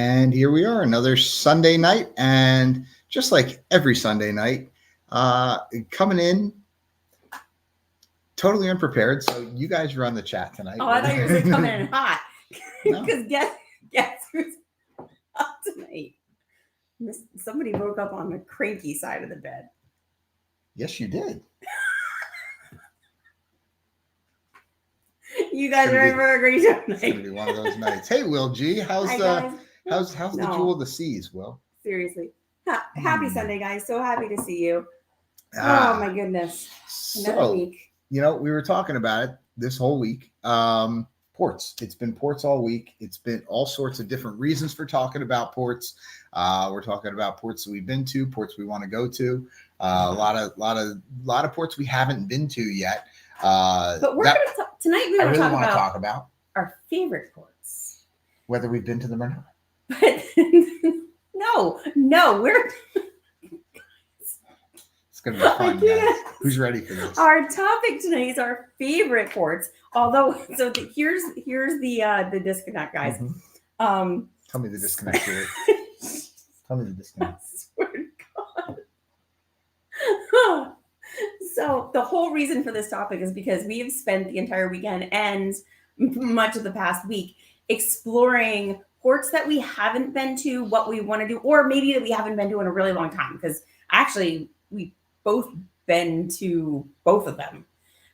And here we are, another Sunday night. And just like every Sunday night, coming in totally unprepared. So you guys run the chat tonight. Oh, I thought you were saying coming in hot. No. Because guess who's up tonight? Somebody woke up on the cranky side of the bed. Yes, you did. You guys are in for a great time It's gonna be one of those nights. Hey, Will G, how's the Jewel of the Seas, Will? Seriously, happy Sunday, guys! So happy to see you. Oh my goodness, another week. You know, we were talking about it this whole week. Ports. It's been ports all week. It's been all sorts of different reasons for talking about ports. We're talking about ports that we've been to, ports we want to go to. A lot of ports we haven't been to yet. But we're going to talk tonight. We want to talk about our favorite ports, whether we've been to them or not. But no, we're. It's going to be fun, guys. Who's ready for this? Our topic tonight is our favorite ports. Although, here's the disconnect, guys. Mm-hmm. Tell me the disconnect here. Tell me the disconnect. I swear to God. So the whole reason for this topic is because we have spent the entire weekend and much of the past week exploring ports that we haven't been to, what we want to do, or maybe that we haven't been to in a really long time. Because actually, we both been to both of them,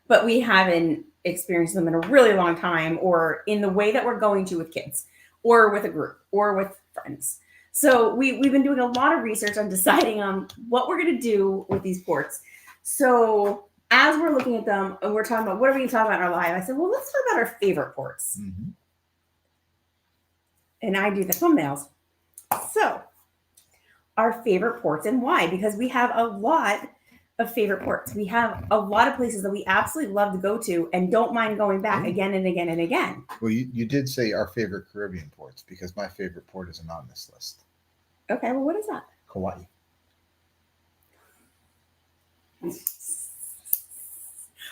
but we haven't experienced them in a really long time, or in the way that we're going to with kids, or with a group, or with friends. So we've been doing a lot of research on deciding on what we're going to do with these ports. So as we're looking at them and we're talking about what are we going to talk about in our live, I said, well, let's talk about our favorite ports. Mm-hmm. And I do the thumbnails. So our favorite ports and why? Because we have a lot of favorite ports. We have a lot of places that we absolutely love to go to and don't mind going back again and again and again. Well, you did say our favorite Caribbean ports, because my favorite port isn't on this list. Okay, well, what is that? Kauai.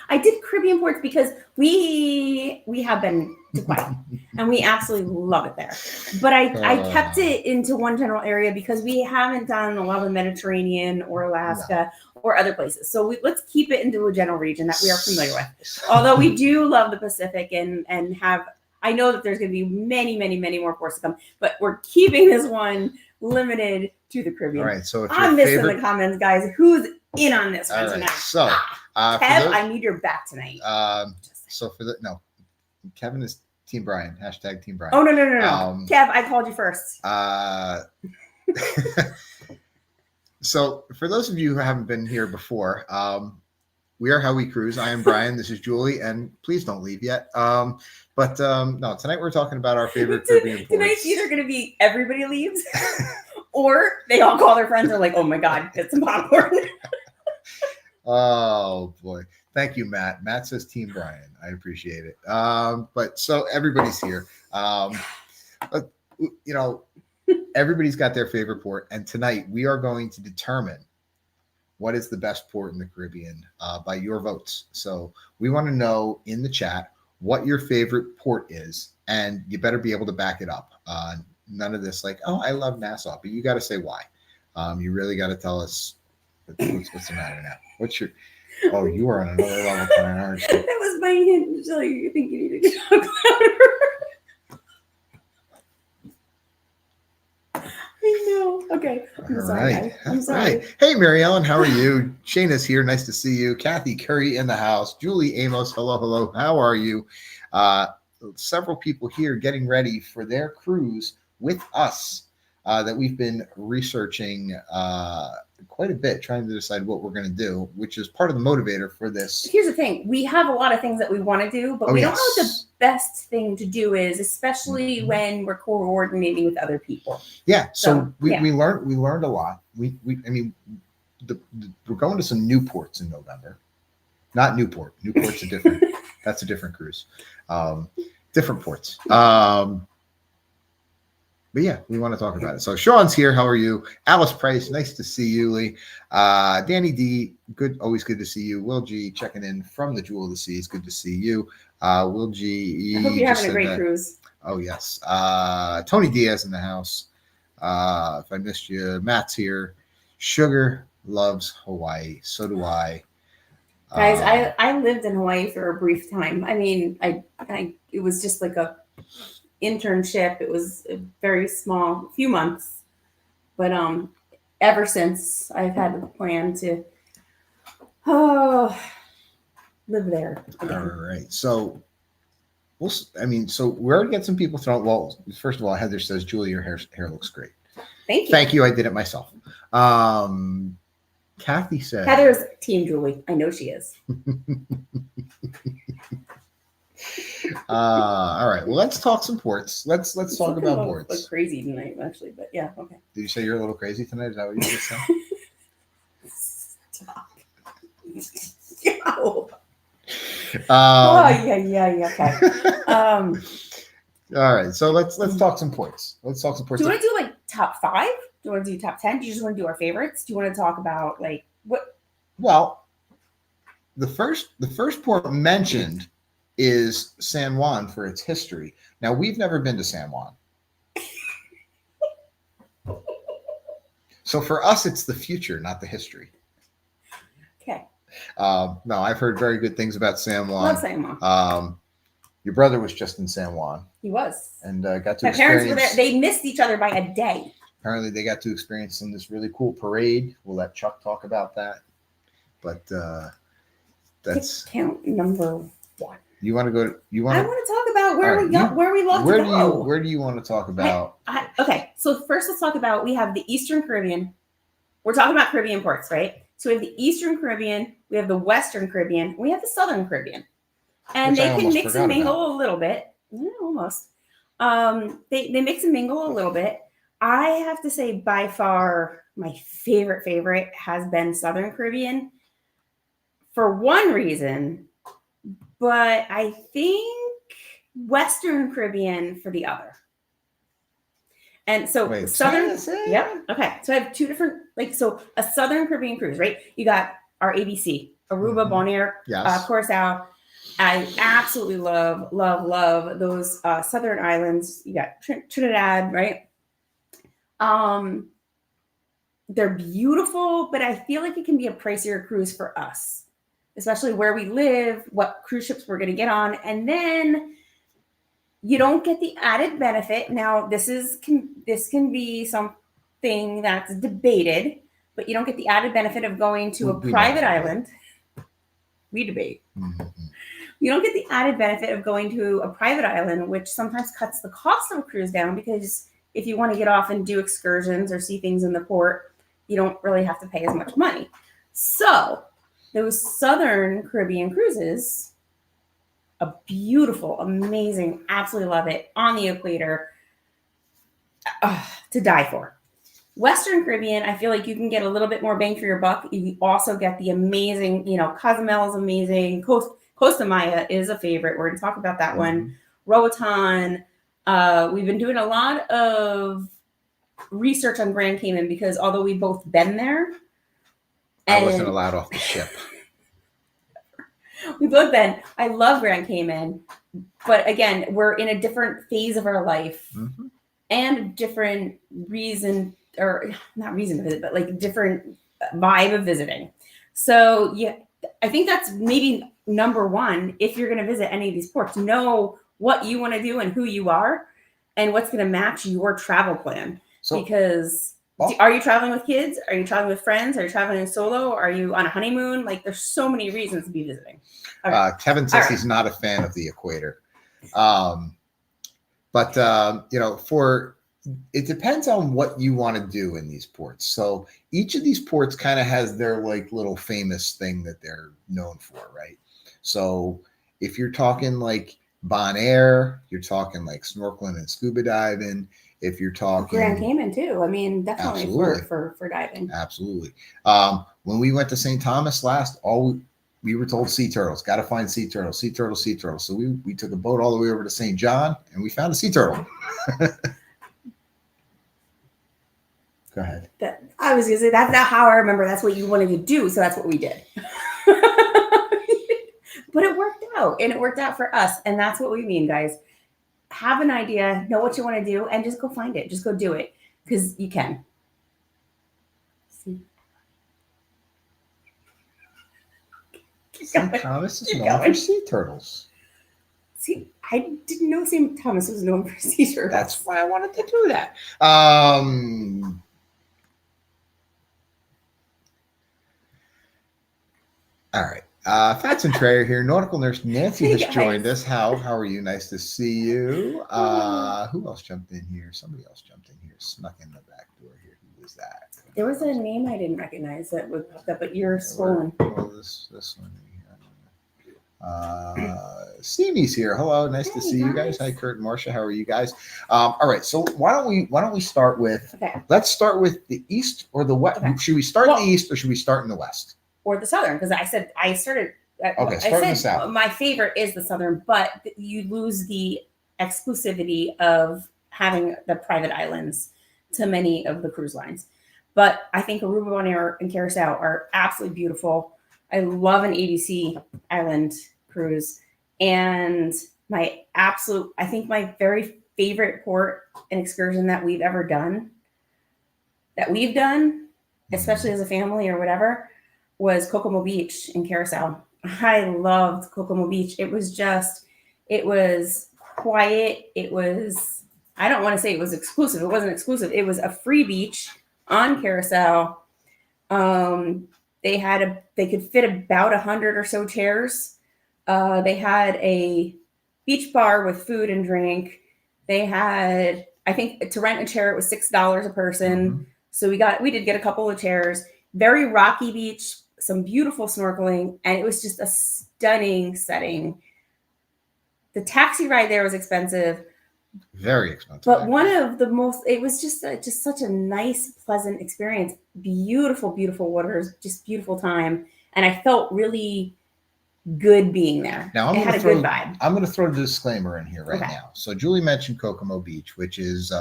I did Caribbean ports because we have been to Kauai and we absolutely love it there. But I kept it into one general area because we haven't done a lot of the Mediterranean or Alaska or other places. So let's keep it into a general region that we are familiar with. Although we do love the Pacific and have, I know that there's going to be many, many, many more ports to come, but we're keeping this one limited to the Caribbean. All right. So if I'm missing in the comments, guys. Who's in on this one tonight? So Kev, I need your back tonight. So Kevin is Team Brian. # Team Brian. Oh, no. Kev, I called you first. So for those of you who haven't been here before, we are How We Cruise. I am Brian. This is Julie. And please don't leave yet. No, tonight we're talking about our favorite Caribbean ports. Tonight's either going to be everybody leaves or they all call their friends and are like, oh my God, get some popcorn. Oh boy. Thank you, Matt. Matt says Team Brian. I appreciate it. But so everybody's here. But, everybody's got their favorite port. And tonight we are going to determine what is the best port in the Caribbean by your votes. So we want to know in the chat what your favorite port is, and you better be able to back it up. None of this like, oh, I love Nassau, but you got to say why. You really got to tell us what's the matter now. Oh, you are on another level tonight, aren't you? That was my hint to tell you think you need to talk louder. I know. Okay. I'm sorry. Right. I'm sorry. Right. Hey, Mary Ellen, how are you? Shayna's here. Nice to see you. Kathy Curry in the house. Julie Amos. Hello. How are you? Several people here getting ready for their cruise with us that we've been researching quite a bit, trying to decide what we're going to do, which is part of the motivator for this. Here's the thing. We have a lot of things that we want to do, but we don't know what the best thing to do is, especially when we're coordinating with other people. Yeah. So we learned a lot. We're going to some new ports in November. Not Newport. Newport's that's a different cruise. Different ports. But yeah, we want to talk about it. So Sean's here. How are you? Alice Price, nice to see you, Lee. Danny D, always good to see you. Will G, checking in from the Jewel of the Seas. Good to see you. Will G. I hope you're having a great cruise. Oh, yes. Tony Diaz in the house. If I missed you, Matt's here. Sugar loves Hawaii. So do I. Guys, Um, I lived in Hawaii for a brief time. I mean, I it was just like a internship. It was a very small, few months, but ever since I've had the plan to oh live there all again. right. So so we already got some people throwing. Well, first of all, Heather says, Julie, your hair looks great. Thank you. Thank you. I did it myself. Kathy said, Heather's team Julie. I know she is. all right. Well, let's talk some ports. Let's talk about Look ports. crazy tonight, actually, but yeah, okay. Did you say you're a little crazy tonight? Is that what you just said? Stop. Yo. Yeah. Okay. All right. So let's talk some ports. Let's talk some ports. Do you want to do like top 5? Do you want to do top 10? Do you just want to do our favorites? Do you want to talk about like what? Well, the first port mentioned is San Juan for its history. Now, we've never been to San Juan. So for us, it's the future, not the history. Okay. No, I've heard very good things about San Juan. Love San Juan. Your brother was just in San Juan. He was. And got to My experience. parents were there. They missed each other by a day. Apparently, they got to experience in this really cool parade. We'll let Chuck talk about that. But that's count number 1. You want to go? I want to talk about where we love to go. Where do you want to talk about? Okay, so first let's talk about, we have the Eastern Caribbean. We're talking about Caribbean ports, right? So we have the Eastern Caribbean, we have the Western Caribbean, we have the Southern Caribbean, and they can mix and mingle a little bit. Yeah, almost. They mix and mingle a little bit. I have to say, by far, my favorite has been Southern Caribbean for one reason, but I think Western Caribbean for the other. And so Southern, yep. Okay. So I have 2 different, so a Southern Caribbean cruise, right? You got our ABC, Aruba, Bonaire, yes. Curacao. I absolutely love those Southern islands. You got Trinidad, right? They're beautiful, but I feel like it can be a pricier cruise for us, especially where we live, what cruise ships we're going to get on. And then you don't get the added benefit. Now, this can be something that's debated, but you don't get the added benefit of going to a private island. We debate. Mm-hmm. You don't get the added benefit of going to a private island, which sometimes cuts the cost of a cruise down, because if you want to get off and do excursions or see things in the port, you don't really have to pay as much money. So those Southern Caribbean cruises, a beautiful, amazing, absolutely love it, on the equator, to die for. Western Caribbean, I feel like you can get a little bit more bang for your buck. You also get the amazing, Cozumel is amazing. Costa Maya is a favorite. We're going to talk about that one. Roatan. We've been doing a lot of research on Grand Cayman, because although we've both been there, I wasn't allowed off the ship. We both been. I love Grand Cayman, but again, we're in a different phase of our life, and a different reason, or not reason to visit, but like different vibe of visiting. So yeah, I think that's maybe number 1. If you're going to visit any of these ports, know what you want to do and who you are, and what's going to match your travel plan. Because are you traveling with kids? Are you traveling with friends? Are you traveling solo? Are you on a honeymoon? There's so many reasons to be visiting. Okay. Kevin says he's not a fan of the equator. But it depends on what you want to do in these ports. So each of these ports kind of has their little famous thing that they're known for, right? So if you're talking like Bonaire, you're talking like snorkeling and scuba diving. If you're talking Grand Cayman too, I mean, definitely for diving. Absolutely. When we went to St. Thomas last, we were told sea turtles. Got to find sea turtles. So we took a boat all the way over to St. John, and we found a sea turtle. Go ahead. I was gonna say that's not how I remember. That's what you wanted to do, so that's what we did. But it worked out, and it worked out for us, and that's what we mean, guys. Have an idea, know what you want to do, and just go find it. Just go do it. because you can. See? St. Thomas is Keep known for going. sea turtles. See, I didn't know St. Thomas was known for sea turtles. That's why I wanted to do that. All right. Fats and Trey are here. Nautical nurse Nancy Hey, has guys. joined us. How are you? Nice to see you. Who else jumped in here? Somebody else jumped in here. Snuck in the back door here. Who was that? There was a name I didn't recognize that would pop up, but you're swollen. Well, this one. Steamy's here. Hello, nice to see you guys. Hi, Kurt and Marcia. How are you guys? All right. So why don't we start with? Okay. Let's start with the east or the west. Okay. Should we start in the east or should we start in the west? Or the southern, because I said I started. Okay, start in the south. My favorite is the southern, but you lose the exclusivity of having the private islands to many of the cruise lines. But I think Aruba, Bonaire, and Curacao are absolutely beautiful. I love an ABC island cruise, and I think my very favorite port and excursion that we've done, especially as a family or whatever, was Kokomo Beach in Curacao. I loved Kokomo Beach. It was quiet. I don't want to say it was exclusive. It wasn't exclusive. It was a free beach on Curacao. They could fit about 100 or so chairs. They had a beach bar with food and drink. They had, I think, to rent a chair, it was $6 a person. Mm-hmm. So we did get a couple of chairs. Very rocky beach, some beautiful snorkeling, and it was just a stunning setting. The taxi ride there was expensive. Very expensive. But one of the most, it was just such a nice, pleasant experience. Beautiful, beautiful waters, just beautiful time. And I felt really good being there. Now it had a good vibe. I'm going to throw a disclaimer in here now. So Julie mentioned Kokomo Beach, which is,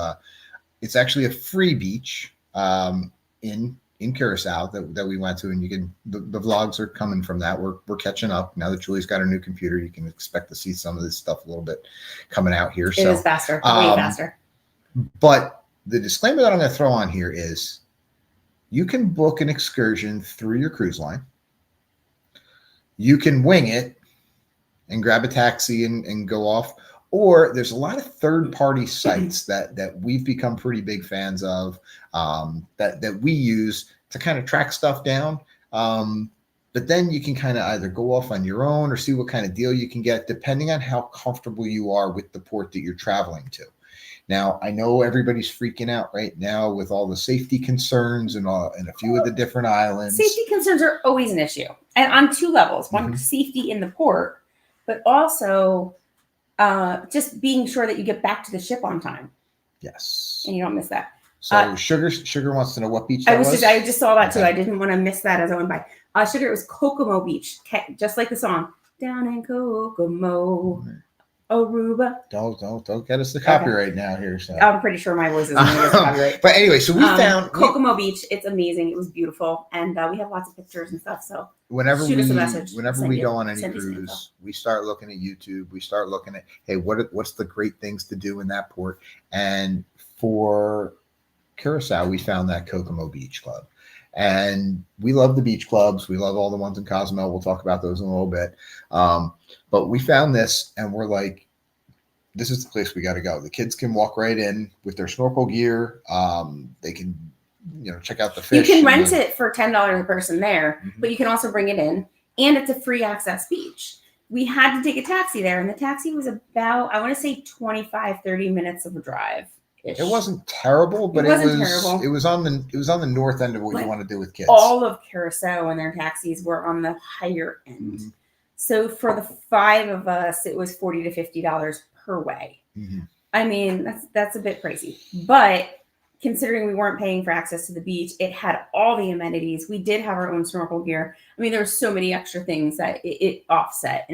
it's actually a free beach in Curacao that we went to, and you can the vlogs are coming from that. We're catching up now that Julie's got her new computer. You can expect to see some of this stuff a little bit coming out here. It is faster, way faster. But the disclaimer that I'm going to throw on here is you can book an excursion through your cruise line. You can wing it and grab a taxi and go off. Or there's a lot of third-party sites that we've become pretty big fans of that we use to kind of track stuff down. But then you can kind of either go off on your own or see what kind of deal you can get depending on how comfortable you are with the port that you're traveling to. Now, I know everybody's freaking out right now with all the safety concerns and a few of the different islands. Safety concerns are always an issue, and on two levels. One, safety in the port, but also just being sure that you get back to the ship on time. Yes. And you don't miss that. So Sugar wants to know what beach that was. I just saw that too. I didn't want to miss that as I went by. Sugar, it was Kokomo Beach, just like the song. Down in Kokomo, Aruba. Don't get us the copyright now here. So I'm pretty sure my voice isn't going to get copyright. But anyway, so we found Kokomo Beach. It's amazing. It was beautiful, and we have lots of pictures and stuff. So shoot us a message. Whenever we go on any cruise, we start looking at YouTube. We start looking at, hey, what's the great things to do in that port? And for Curacao, we found that Kokomo Beach Club. And we love the beach clubs. We love all the ones in Cozumel. We'll talk about those in a little bit. But we found this and we're like, this is the place we got to go. The kids can walk right in with their snorkel gear. They can, check out the fish. You can rent it for $10 a person there, but you can also bring it in. And it's a free access beach. We had to take a taxi there, and the taxi was about, I want to say 30 minutes of a drive. It wasn't terrible, but it was on the north end of what you want to do with kids. All of Curacao and their taxis were on the higher end. Mm-hmm. So for the 5 of us, it was $40 to $50 per way. Mm-hmm. I mean, that's a bit crazy. But considering we weren't paying for access to the beach, it had all the amenities. We did have our own snorkel gear. I mean, there were so many extra things that it offset,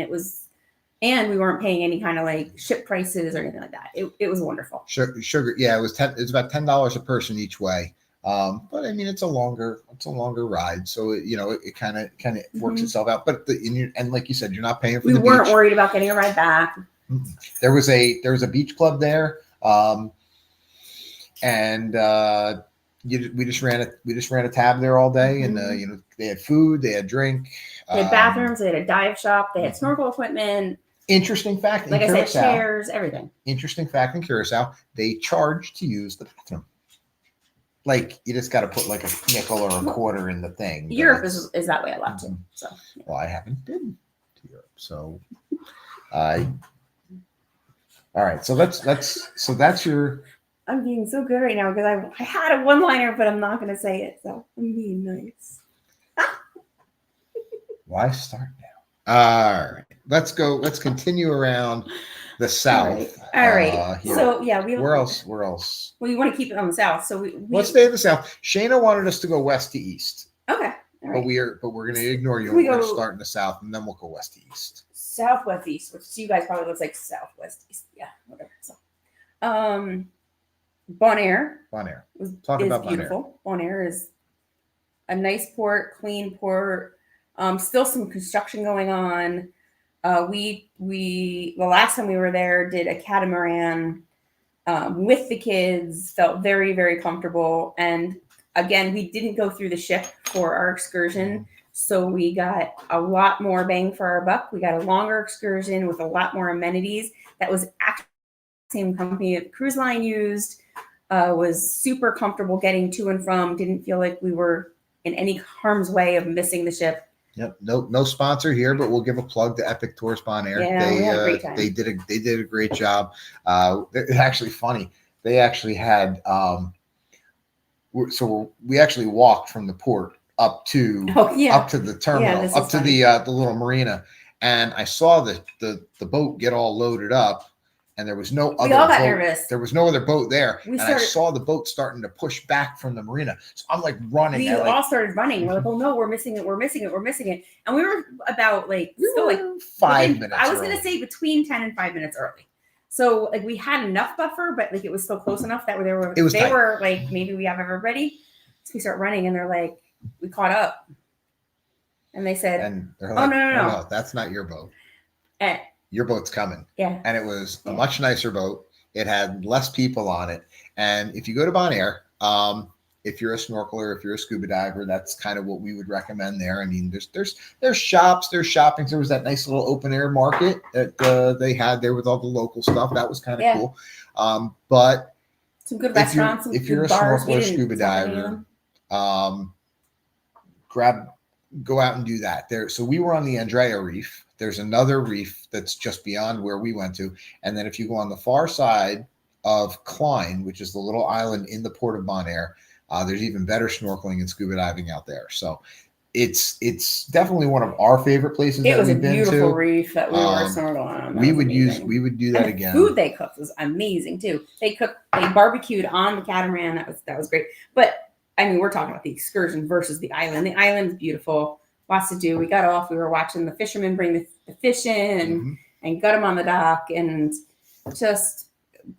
and we weren't paying any kind of like ship prices or anything like that. It was wonderful. Sugar, yeah, it's about $10 a person each way. But I mean, it's a longer ride, so it kind of works itself out. But and like you said, you're not paying for. We weren't worried about getting a ride back. There was a beach club there. and we just ran a tab there all day, and they had food, they had drink, they had bathrooms, they had a dive shop, they had snorkel equipment. Interesting fact, like I said, chairs, everything. Interesting fact in Curacao, they charge to use the bathroom. Like you just got to put like a nickel or a quarter in the thing. Europe is that way a lot too. So yeah. Well, I haven't been to Europe, so all right. So that's your. I'm being so good right now because I had a one-liner, but I'm not going to say it. So I'm being nice. Why start now? All right. Let's go. Let's continue around the south. All right. So yeah, where else? Well, you want to keep it on the south, so we let's stay in the south. Shayna wanted us to go west to east. Okay. All right. But we're going to ignore you. We're going to start in the south, and then we'll go west to east. Southwest east, which to you guys probably looks like southwest east. Yeah, whatever. So, Bonaire. Talk about beautiful. Bonaire is a nice port, clean port. Still some construction going on. We the last time we were there did a catamaran with the kids. Felt very, very comfortable. And again, we didn't go through the ship for our excursion, so we got a lot more bang for our buck. We got a longer excursion with a lot more amenities. That was actually the same company that the cruise line used. Was super comfortable getting to and from. Didn't feel like we were in any harm's way of missing the ship. Yep. No sponsor here, but we'll give a plug to Epic Tours Bonaire. Yeah, we had a great time. They did a great job. It's actually funny. They actually had we actually walked from the port up to the terminal, up to the little marina, and I saw the boat get all loaded up. And there was no other. We all got boat. Nervous. There was no other boat there, I saw the boat starting to push back from the marina. So I'm like running. We all started running. We're like, "Oh no, we're missing it! We're missing it! We're missing it!" And we were about 5 minutes. I was going to say between 10 and 5 minutes early. So like we had enough buffer, but like it was still close enough that they were like, maybe we have everybody. So we start running, and they're like, we caught up, and they said, and they're like, no, that's not your boat. Your boat's coming. Yeah. And it was a much nicer boat. It had less people on it. And if you go to Bonaire, if you're a snorkeler, if you're a scuba diver, that's kind of what we would recommend there. I mean, there's shops, there's shopping. There was that nice little open air market that they had there with all the local stuff. That was kind of cool. But some good restaurants. If you're a snorkeler, scuba diver, go out and do that there. So we were on the Andrea Reef. There's another reef that's just beyond where we went to. And then if you go on the far side of Klein, which is the little island in the port of Bonaire, there's even better snorkeling and scuba diving out there. So it's definitely one of our favorite places that we've been to. It was a beautiful reef that we were snorkeling on. We would do that again. The food they cooked was amazing too. They barbecued on the catamaran. That was great. But I mean, we're talking about the excursion versus the island. The island's beautiful. Lots to do. We got off. We were watching the fishermen bring the fish in and got them on the dock, and just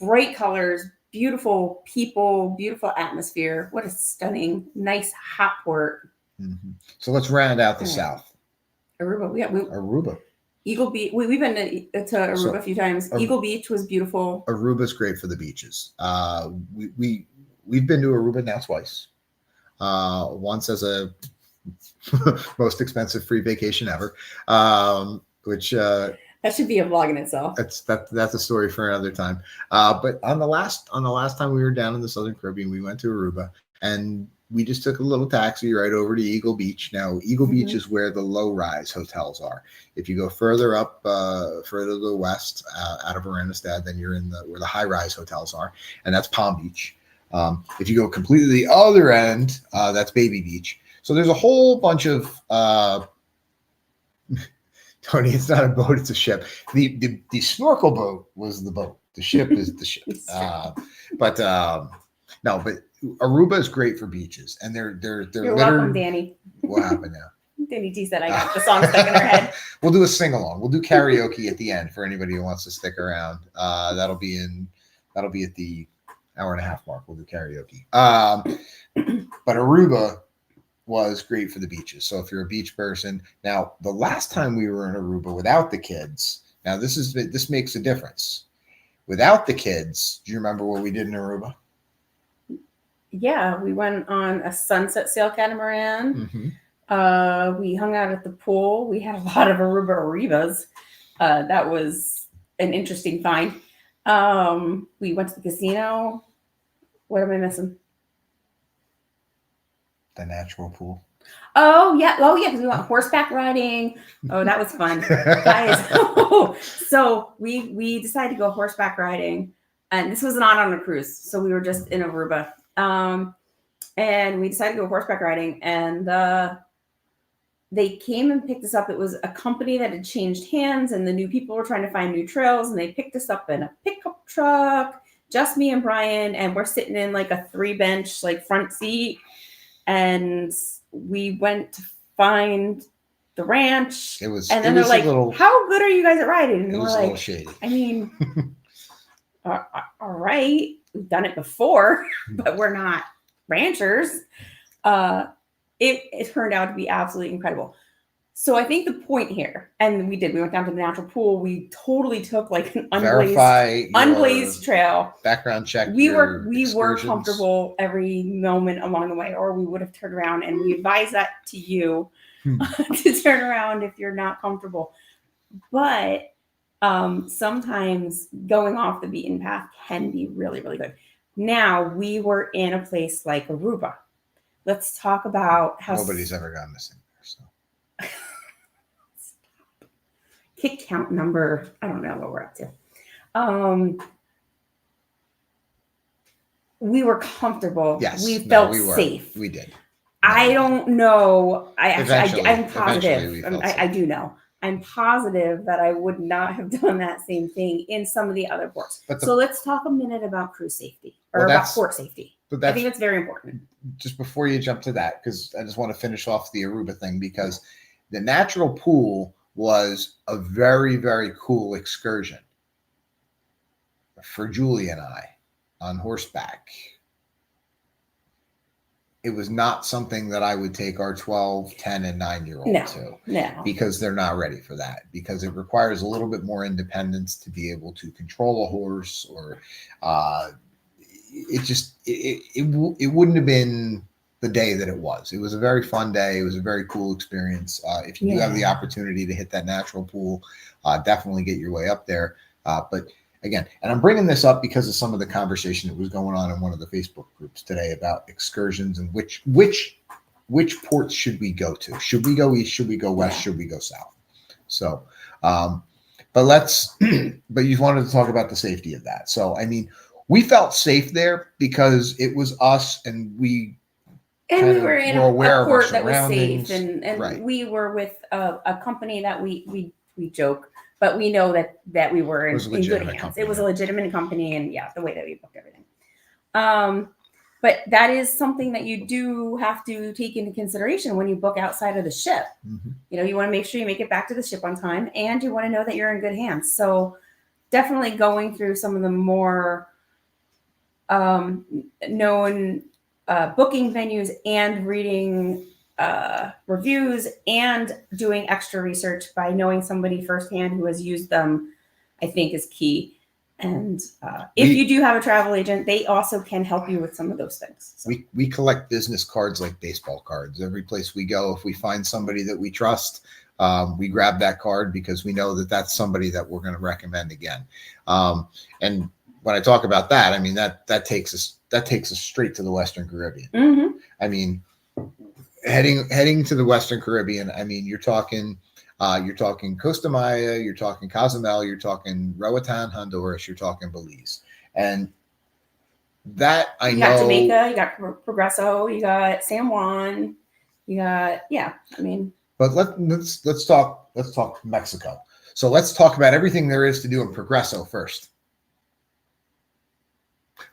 bright colors, beautiful people, beautiful atmosphere. What a stunning, nice hot port. Mm-hmm. So let's round out the south. Aruba. Aruba. Eagle Beach. We've been to Aruba a few times. Eagle Beach was beautiful. Aruba's great for the beaches. We've been to Aruba now twice. Once as a most expensive free vacation ever, which that should be a vlog in itself. That's a story for another time. But on the last time we were down in the Southern Caribbean, we went to Aruba, and we just took a little taxi right over to Eagle Beach. Now, Eagle Beach is where the low-rise hotels are. If you go further up, further to the west, out of Aranestad, then you're in where the high-rise hotels are, and that's Palm Beach. If you go completely the other end, that's Baby Beach. So there's a whole bunch of Tony, it's not a boat, it's a ship. The snorkel boat was the boat. The ship is the ship. But Aruba is great for beaches, and they're You're welcome, Danny. What happened now? Danny T said I got the song stuck in her head. We'll do a sing-along. We'll do karaoke at the end for anybody who wants to stick around. That'll be at the hour and a half mark. We'll do karaoke. But Aruba was great for the beaches. So if you're a beach person, now the last time we were in Aruba without the kids, now this makes a difference. Without the kids, do you remember what we did in Aruba? yeah, we went on a sunset sail catamaran. We hung out at the pool. We had a lot of Arubas. That was an interesting find. We went to the casino. What am I missing? The natural pool. Oh yeah, because we went horseback riding. Oh, that was fun, guys. So we decided to go horseback riding, and this was not on a cruise, so we were just in Aruba. And we decided to go horseback riding, and they came and picked us up. It was a company that had changed hands, and the new people were trying to find new trails, and they picked us up in a pickup truck, just me and Brian, and we're sitting in like a 3-bench like front seat, and we went to find the ranch. And then they're like, how good are you guys at riding? And we're like, shady. I mean, all right, we've done it before, but we're not ranchers. It turned out to be absolutely incredible. So I think the point here, and we went down to the natural pool. We totally took like an unblazed trail. Background check. We were comfortable every moment along the way, or we would have turned around, and we advise that to you to turn around if you're not comfortable. But sometimes going off the beaten path can be really, really good. Now we were in a place like Aruba. Let's talk about how nobody's ever gone missing there. So. Kick count number, I don't know what we're up to. We were comfortable. Yes, we felt safe. We did. I don't know. I'm positive. I do know. I'm positive that I would not have done that same thing in some of the other ports. So let's talk a minute about cruise safety or about port safety. I think it's very important. Just before you jump to that, because I just want to finish off the Aruba thing, because the natural pool was a very, very cool excursion for Julie and I on horseback. It was not something that I would take our 12, 10, and 9-year-old to. No. Because they're not ready for that. Because it requires a little bit more independence to be able to control a horse, or it wouldn't have been the day that it was. It was a very fun day. It was a very cool experience. If you do have the opportunity to hit that natural pool, definitely get your way up there. But again, and I'm bringing this up because of some of the conversation that was going on in one of the Facebook groups today about excursions and which ports should we go to? Should we go east? Should we go west? Should we go south? So, but you wanted to talk about the safety of that. So, I mean, we felt safe there because it was us, and we were in a port that was safe, and we were with a company that we joke, but we know that we were in good hands. It was a legitimate company, and the way that we booked everything. But that is something that you do have to take into consideration when you book outside of the ship. Mm-hmm. You want to make sure you make it back to the ship on time, and you want to know that you're in good hands. So definitely going through some of the more known booking venues and reading reviews and doing extra research by knowing somebody firsthand who has used them, I think is key. And if you do have a travel agent, they also can help you with some of those things. So. We collect business cards like baseball cards. Every place we go, if we find somebody that we trust, we grab that card because we know that that's somebody that we're going to recommend again. And when I talk about that, I mean that takes us straight to the Western Caribbean. Mm-hmm. I mean, heading to the Western Caribbean. I mean, you're talking Costa Maya, you're talking Cozumel, you're talking Roatan, Honduras, you're talking Belize, and that I know. You got Jamaica, you got Progreso, you got San Juan, you got I mean. But let's talk Mexico. So let's talk about everything there is to do in Progreso first.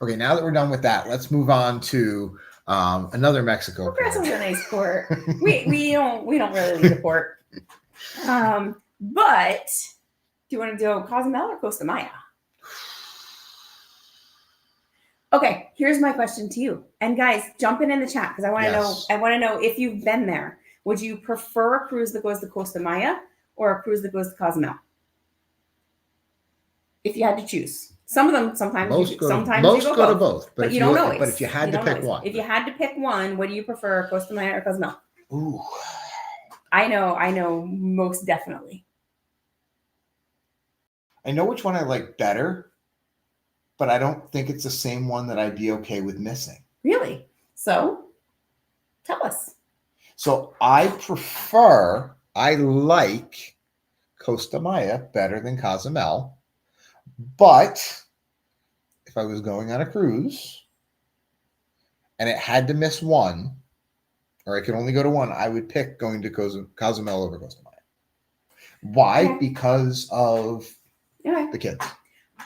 Okay, now that we're done with that, let's move on to another Mexico. Progreso's a nice port. we don't really leave the port. But do you want to do Cozumel or Costa Maya? Okay, here's my question to you. And guys, jump in the chat because I want to know. I want to know if you've been there. Would you prefer a cruise that goes to Costa Maya or a cruise that goes to Cozumel? If you had to choose. Some of them sometimes Most you, go sometimes to, you most go go to both. both. But you don't always. But if you had to don't pick always. one. If you had to pick one, what do you prefer, Costa Maya or Cozumel? Ooh. I know, most definitely. I know which one I like better, but I don't think it's the same one that I'd be okay with missing. Really? So, tell us. So I like Costa Maya better than Cozumel, but if I was going on a cruise and it had to miss one, or I could only go to one, I would pick going to Cozumel over Costa Maya. Why? Okay. Because of Okay. the kids.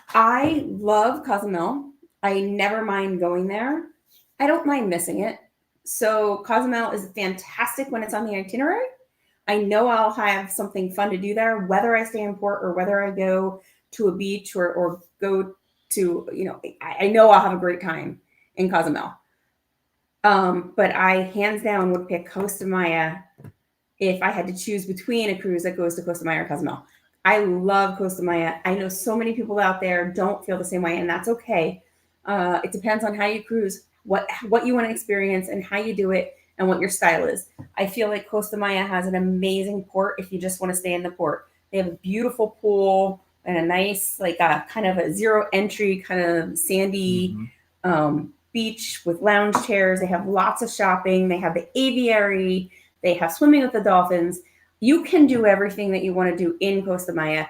I love Cozumel. I never mind going there. I don't mind missing it. So Cozumel is fantastic when it's on the itinerary. I know I'll have something fun to do there, whether I stay in port or whether I go to a beach or go to, I know I'll have a great time in Cozumel. But I hands down would pick Costa Maya if I had to choose between a cruise that goes to Costa Maya or Cozumel. I love Costa Maya. I know so many people out there don't feel the same way, and that's okay. It depends on how you cruise, what you want to experience, and how you do it, and what your style is. I feel like Costa Maya has an amazing port if you just want to stay in the port. They have a beautiful pool and a nice, kind of a zero entry, kind of sandy beach with lounge chairs. They have lots of shopping. They have the aviary. They have swimming with the dolphins. You can do everything that you want to do in Costa Maya,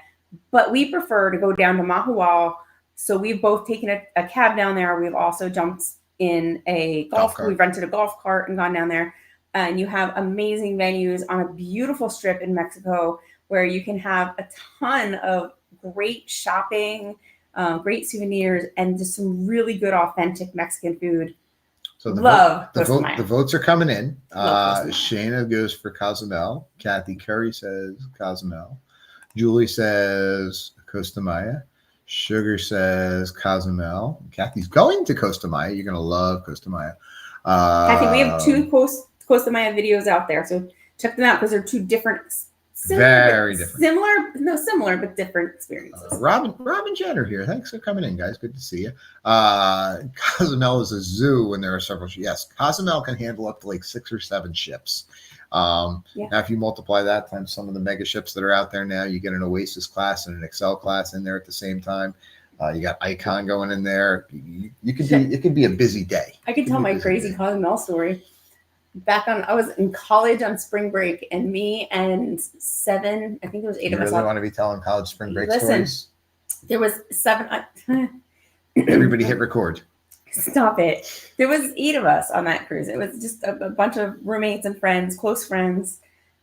but we prefer to go down to Mahual. So we've both taken a cab down there. We've also jumped in a we've rented a golf cart and gone down there. And you have amazing venues on a beautiful strip in Mexico where you can have a ton of great shopping, great souvenirs, and just some really good authentic Mexican food. So the votes are coming in. Shayna goes for Cozumel. Kathy Curry says Cozumel. Julie says Costa Maya. Sugar says Cozumel. Kathy's going to Costa Maya. You're going to love Costa Maya. Kathy, we have two Costa Maya videos out there, so check them out because they're two different. Very different. Similar, but different experiences. Robin Jenner here. Thanks for coming in, guys. Good to see you. Cozumel is a zoo, and there are several. Yes, Cozumel can handle up to like 6 or 7 ships. Now, if you multiply that times some of the mega ships that are out there now, you get an Oasis class and an Excel class in there at the same time. You got Icon going in there. It could be a busy day. I could tell my crazy Cozumel story. I was in college on spring break, and me and 7, I think there was 8 of us. You really want to be telling college spring break stories? There was 7. Everybody hit record. Stop it. There was 8 of us on that cruise. It was just a bunch of roommates and friends, close friends.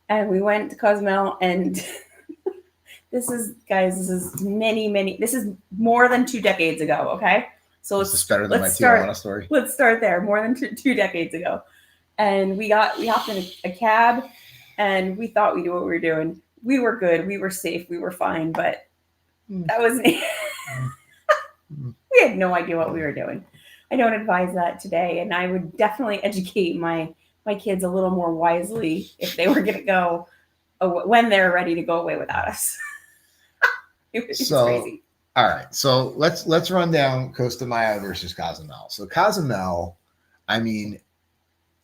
And we went to Cozumel, and this is more than 2 decades ago. Okay. So this is better than my Tijuana story. Let's start there. More than 2 decades ago. And we hopped in a cab, and we thought we knew what we were doing. We were good. We were safe. We were fine. But that was we had no idea what we were doing. I don't advise that today, and I would definitely educate my kids a little more wisely if they were going to go when they're ready to go away without us. It's crazy. All right, so let's run down Costa Maya versus Cozumel. So Cozumel, I mean,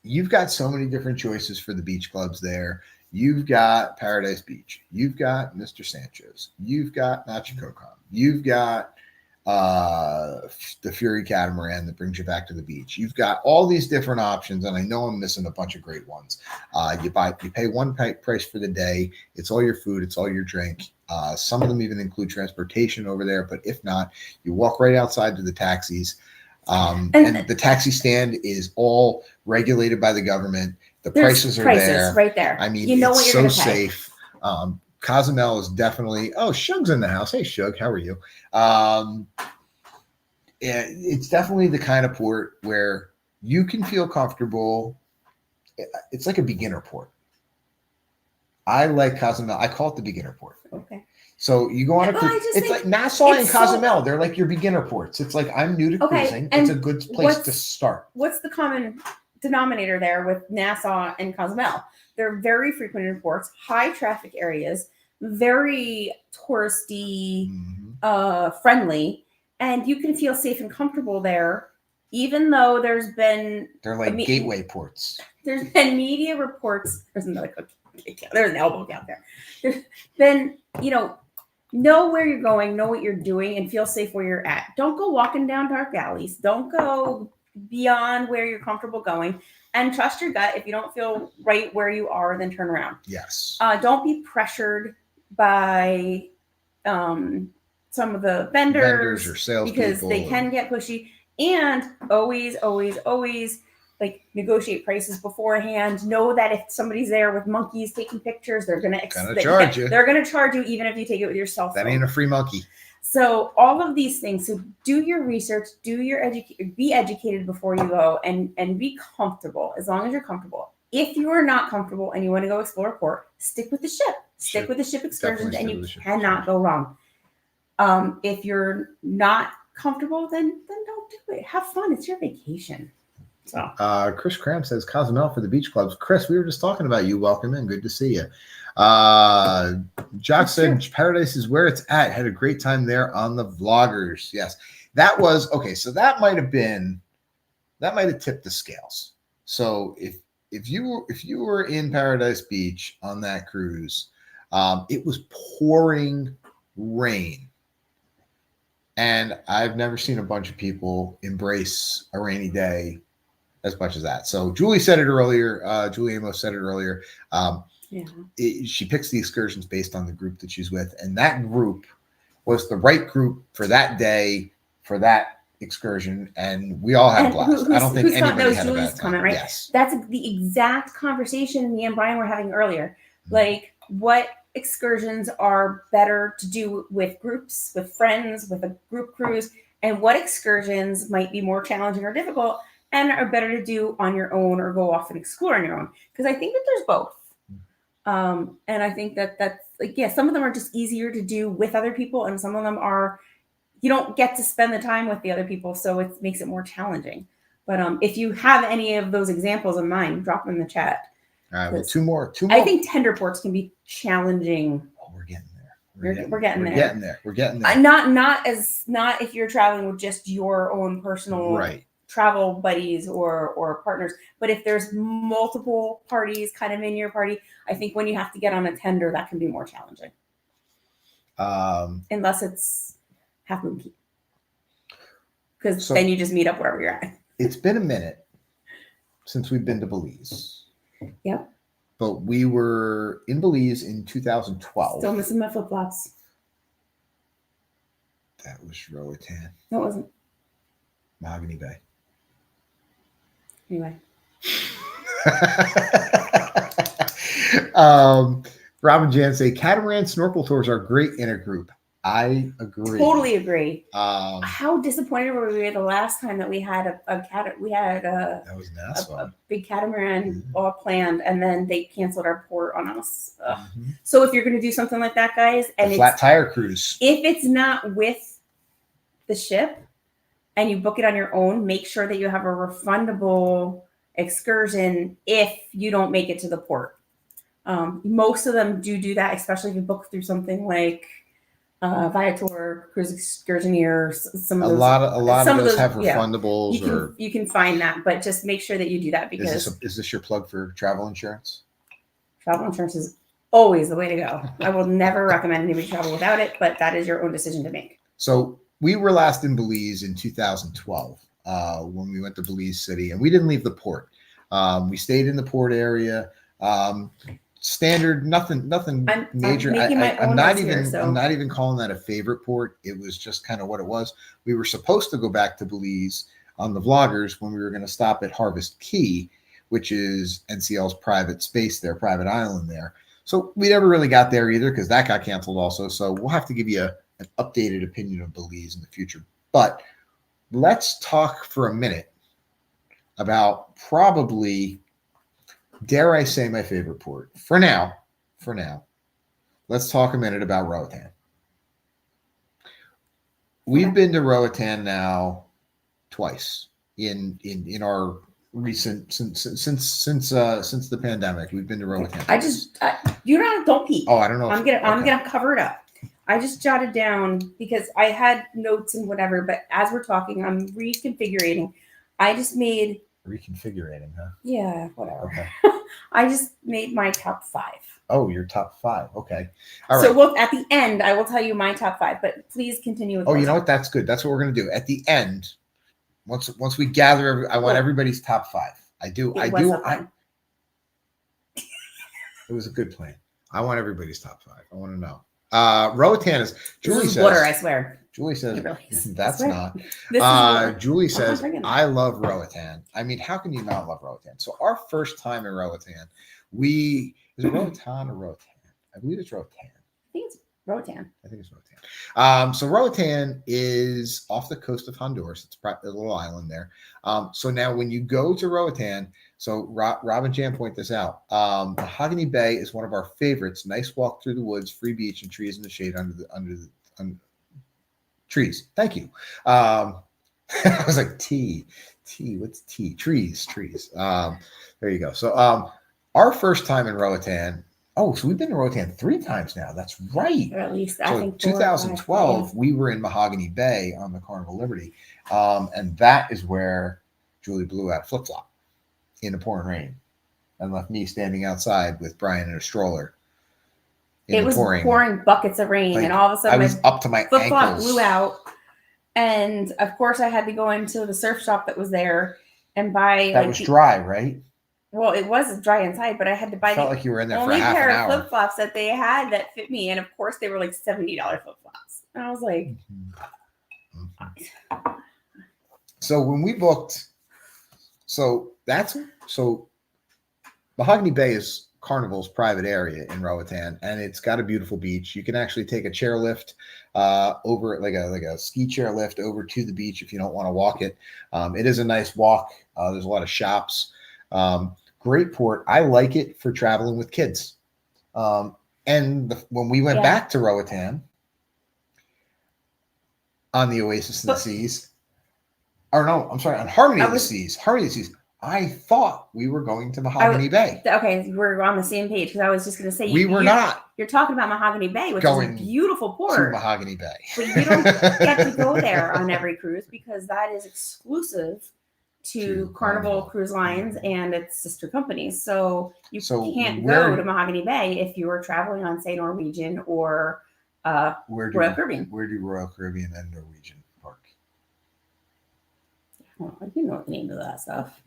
you've got so many different choices for the beach clubs there. You've got Paradise Beach. You've got Mr. Sanchez. You've got Nacho Cocom. You've got the Fury Catamaran that brings you back to the beach. You've got all these different options, and I know I'm missing a bunch of great ones. You pay one price for the day. It's all your food. It's all your drink. Some of them even include transportation over there, but if not, you walk right outside to the taxis. And the taxi stand is all regulated by the government. The prices are there. Right there. I mean, you know it's what you're so safe. Cozumel is definitely, Shug's in the house. Hey, Shug, how are you? It's definitely the kind of port where you can feel comfortable. It's like a beginner port. I like Cozumel. I call it the beginner port. Okay. So you go on a cruise. It's like Nassau and Cozumel. They're like your beginner ports. It's like, I'm new to cruising. It's a good place to start. What's the common denominator there with Nassau and Cozumel? They're very frequented ports, high traffic areas, very touristy, friendly. and you can feel safe and comfortable there, even though they're like gateway ports. There's been media reports. There's another cookie. There's an elbow out there. There's been, know where you're going, know what you're doing, and feel safe where you're at. Don't go walking down dark alleys. Don't go beyond where you're comfortable going. And trust your gut. If you don't feel right where you are, then turn around. Yes. Don't be pressured by some of the vendors or sales because people they can get pushy. And always, always, always like negotiate prices beforehand. Know that if somebody's there with monkeys taking pictures, they're gonna charge you. They're gonna charge you even if you take it with your cell phone. That ain't a free monkey. So all of these things. So do your research. Be educated before you go, and be comfortable. As long as you're comfortable. If you are not comfortable and you want to go explore a port, stick with the ship. Stick with the ship excursions, and you cannot go wrong. If you're not comfortable, then don't do it. Have fun. It's your vacation. So Chris Cram says Cozumel for the beach clubs. Chris, we were just talking about you. Welcome in. Good to see you. Jock said Paradise is where it's at. Had a great time there on the vloggers. Yes, that was okay. So that might have tipped the scales. So if you were in Paradise Beach on that cruise, it was pouring rain. And I've never seen a bunch of people embrace a rainy day as much as that. So Julie said it earlier. Julie Amos said it earlier. She picks the excursions based on the group that she's with. And that group was the right group for that day, for that excursion. And we all had a blast. I don't think anybody had a bad time. Comment, right? Yes. That's the exact conversation me and Brian were having earlier. Like, what excursions are better to do with groups, with friends, with a group cruise, and what excursions might be more challenging or difficult and are better to do on your own or go off and explore on your own. Because I think that there's both. And I think that's like, some of them are just easier to do with other people, and some of them are, you don't get to spend the time with the other people, so it makes it more challenging. But if you have any of those examples in mind, drop them in the chat. All right, well, two more. I think tender ports can be challenging. Oh, we're getting there. We're getting there. Not if you're traveling with just your own personal travel buddies or partners, but if there's multiple parties kind of in your party, I think when you have to get on a tender, that can be more challenging. Unless it's Half Moon Cay, because then you just meet up wherever you're at. It's been a minute since we've been to Belize. Yep. But we were in Belize in 2012. Still missing my flip-flops. That was Roatan. No, it wasn't. Mahogany Bay. Anyway. Robin Jan say catamaran snorkel tours are great in a group. I agree. Totally agree. How disappointed were we the last time that we had that was Nassau. A big catamaran all planned, and then they canceled our port on us. So if you're going to do something like that, guys, and flat tire cruise, if it's not with the ship and you book it on your own, make sure that you have a refundable excursion if you don't make it to the port. Most of them do that, especially if you book through something like Viator, Cruise Excursioneers. Some of those, a lot of those have refundables. You can find that, but just make sure that you do that, because is this your plug for travel insurance? Travel insurance is always the way to go. I will never recommend anybody travel without it, but that is your own decision to make. So we were last in Belize in 2012 when we went to Belize City, and we didn't leave the port. We stayed in the port area. Standard, nothing major. I'm not even calling that a favorite port. It was just kind of what it was. We were supposed to go back to Belize on the vloggers when we were going to stop at Harvest Key, which is NCL's private space there, private island there. So we never really got there either, because that got canceled also. So we'll have to give you an updated opinion of Belize in the future. But let's talk for a minute about probably, dare I say, my favorite port for now. Let's talk a minute about Roatan. We've been to Roatan now twice in our recent since the pandemic. We've been to Roatan. Don't peek. Oh, I don't know. I'm gonna cover it up. I just jotted down because I had notes and whatever, but as we're talking, I'm reconfiguring. I just made Reconfiguring, huh? yeah, whatever. Okay. I just made my top 5. Oh, your top 5. Okay. All So right. we'll at the end I will tell you my top 5, but please continue with Oh, you know Roatan. what? That's good. That's what we're gonna do. At the end, once we gather, I want Cool. everybody's top 5. I do. It was a plan. It was a good plan. I want everybody's top 5. I want to know. Roatan is Julie This is says. water, I swear. Julie says It really is. I that's swear. not. This is water. Julie I'm not says drinking it. I love Roatan. I mean, how can you not love Roatan? So our first time in Roatan, is it Roatan or Roatan? I believe it's Roatan. I think it's Roatan. I think it's Roatan. So Roatan is off the coast of Honduras. It's a little island there. So now when you go to Roatan, so Rob and Jan point this out. Mahogany Bay is one of our favorites. Nice walk through the woods, free beach, and trees in the shade under the trees. Thank you. I was like what's tea? Trees. There you go. So our first time in Roatan. Oh, so we've been to Roatan 3 times now. That's right. Or at least So I think 2012, we were in Mahogany Bay on the Carnival Liberty, and that is where Julie blew out flip-flop in the pouring rain and left me standing outside with Brian in a stroller. It was pouring buckets of rain, Like, and all of a sudden I was up to my flip-flop ankles. blew out. And of course, I had to go into the surf shop that was there and buy. That was dry, right? Well, it was dry inside, but I had to buy Felt like you were in there for only half pair an of hour. flip flops that they had that fit me, and of course, they were like $70 flip flops. And I was like, So when we booked, so Mahogany Bay is Carnival's private area in Roatan, and it's got a beautiful beach. You can actually take a chairlift over like a ski chairlift over to the beach if you don't want to walk it. It is a nice walk. There's a lot of shops. Great port. I like it for traveling with kids. When we went back to Roatan on the Oasis in the Seas, or no, I'm sorry, on Harmony of the Seas. I thought we were going to Mahogany Bay. Okay, we're on the same page because I was just going to say we were not. You're talking about Mahogany Bay, which is a beautiful port. To Mahogany Bay, but you don't get to go there on every cruise because that is exclusive to Carnival Cruise Lines and its sister companies. So you can't go to Mahogany Bay if you are traveling on, say, Norwegian or Royal Caribbean. Where do Royal Caribbean and Norwegian park? Well, I do know the name of that stuff.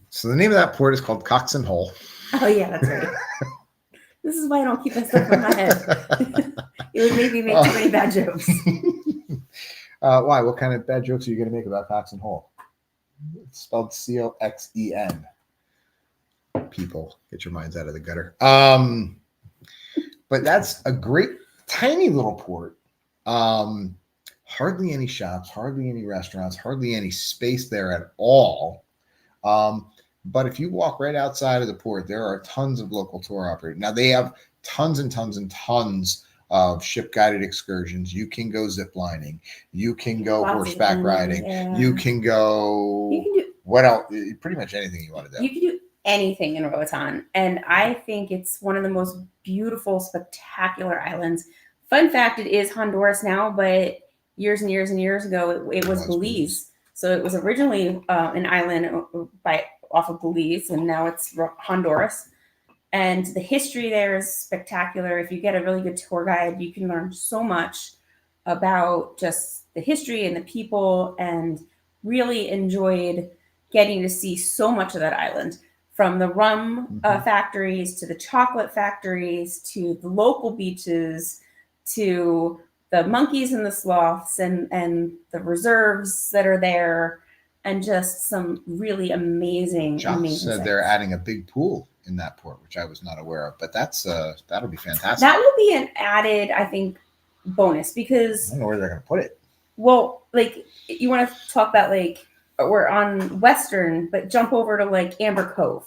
So the name of that port is called Cox and Hole. Oh yeah, that's right. This is why I don't keep that stuff in my head. It would make me make too many bad jokes. Why? What kind of bad jokes are you going to make about Cox and Hole? It's spelled Coxen. People, get your minds out of the gutter. But that's a great, tiny little port. Hardly any shops, hardly any restaurants, hardly any space there at all. But if you walk right outside of the port, there are tons of local tour operators. Now they have tons and tons and tons of ship guided excursions. You can go zip lining. You can go horseback riding. Yeah. You can go. You can do what else? Pretty much anything you want to do. You can do anything in Roatan, and I think it's one of the most beautiful, spectacular islands. Fun fact: it is Honduras now, but years and years and years ago, it was Belize. So it was originally an island off of Belize, and now it's Honduras. And the history there is spectacular. If you get a really good tour guide, you can learn so much about just the history and the people, and really enjoyed getting to see so much of that island, from the rum factories to the chocolate factories to the local beaches to the monkeys and the sloths and the reserves that are there, and just some really amazing, amazing said sites. They're adding a big pool in that port, which I was not aware of, but that'll be fantastic. That will be an added, I think, bonus, because I don't know where they're going to put it. Well, like, you want to talk about, like, we're on Western, but jump over to like Amber Cove.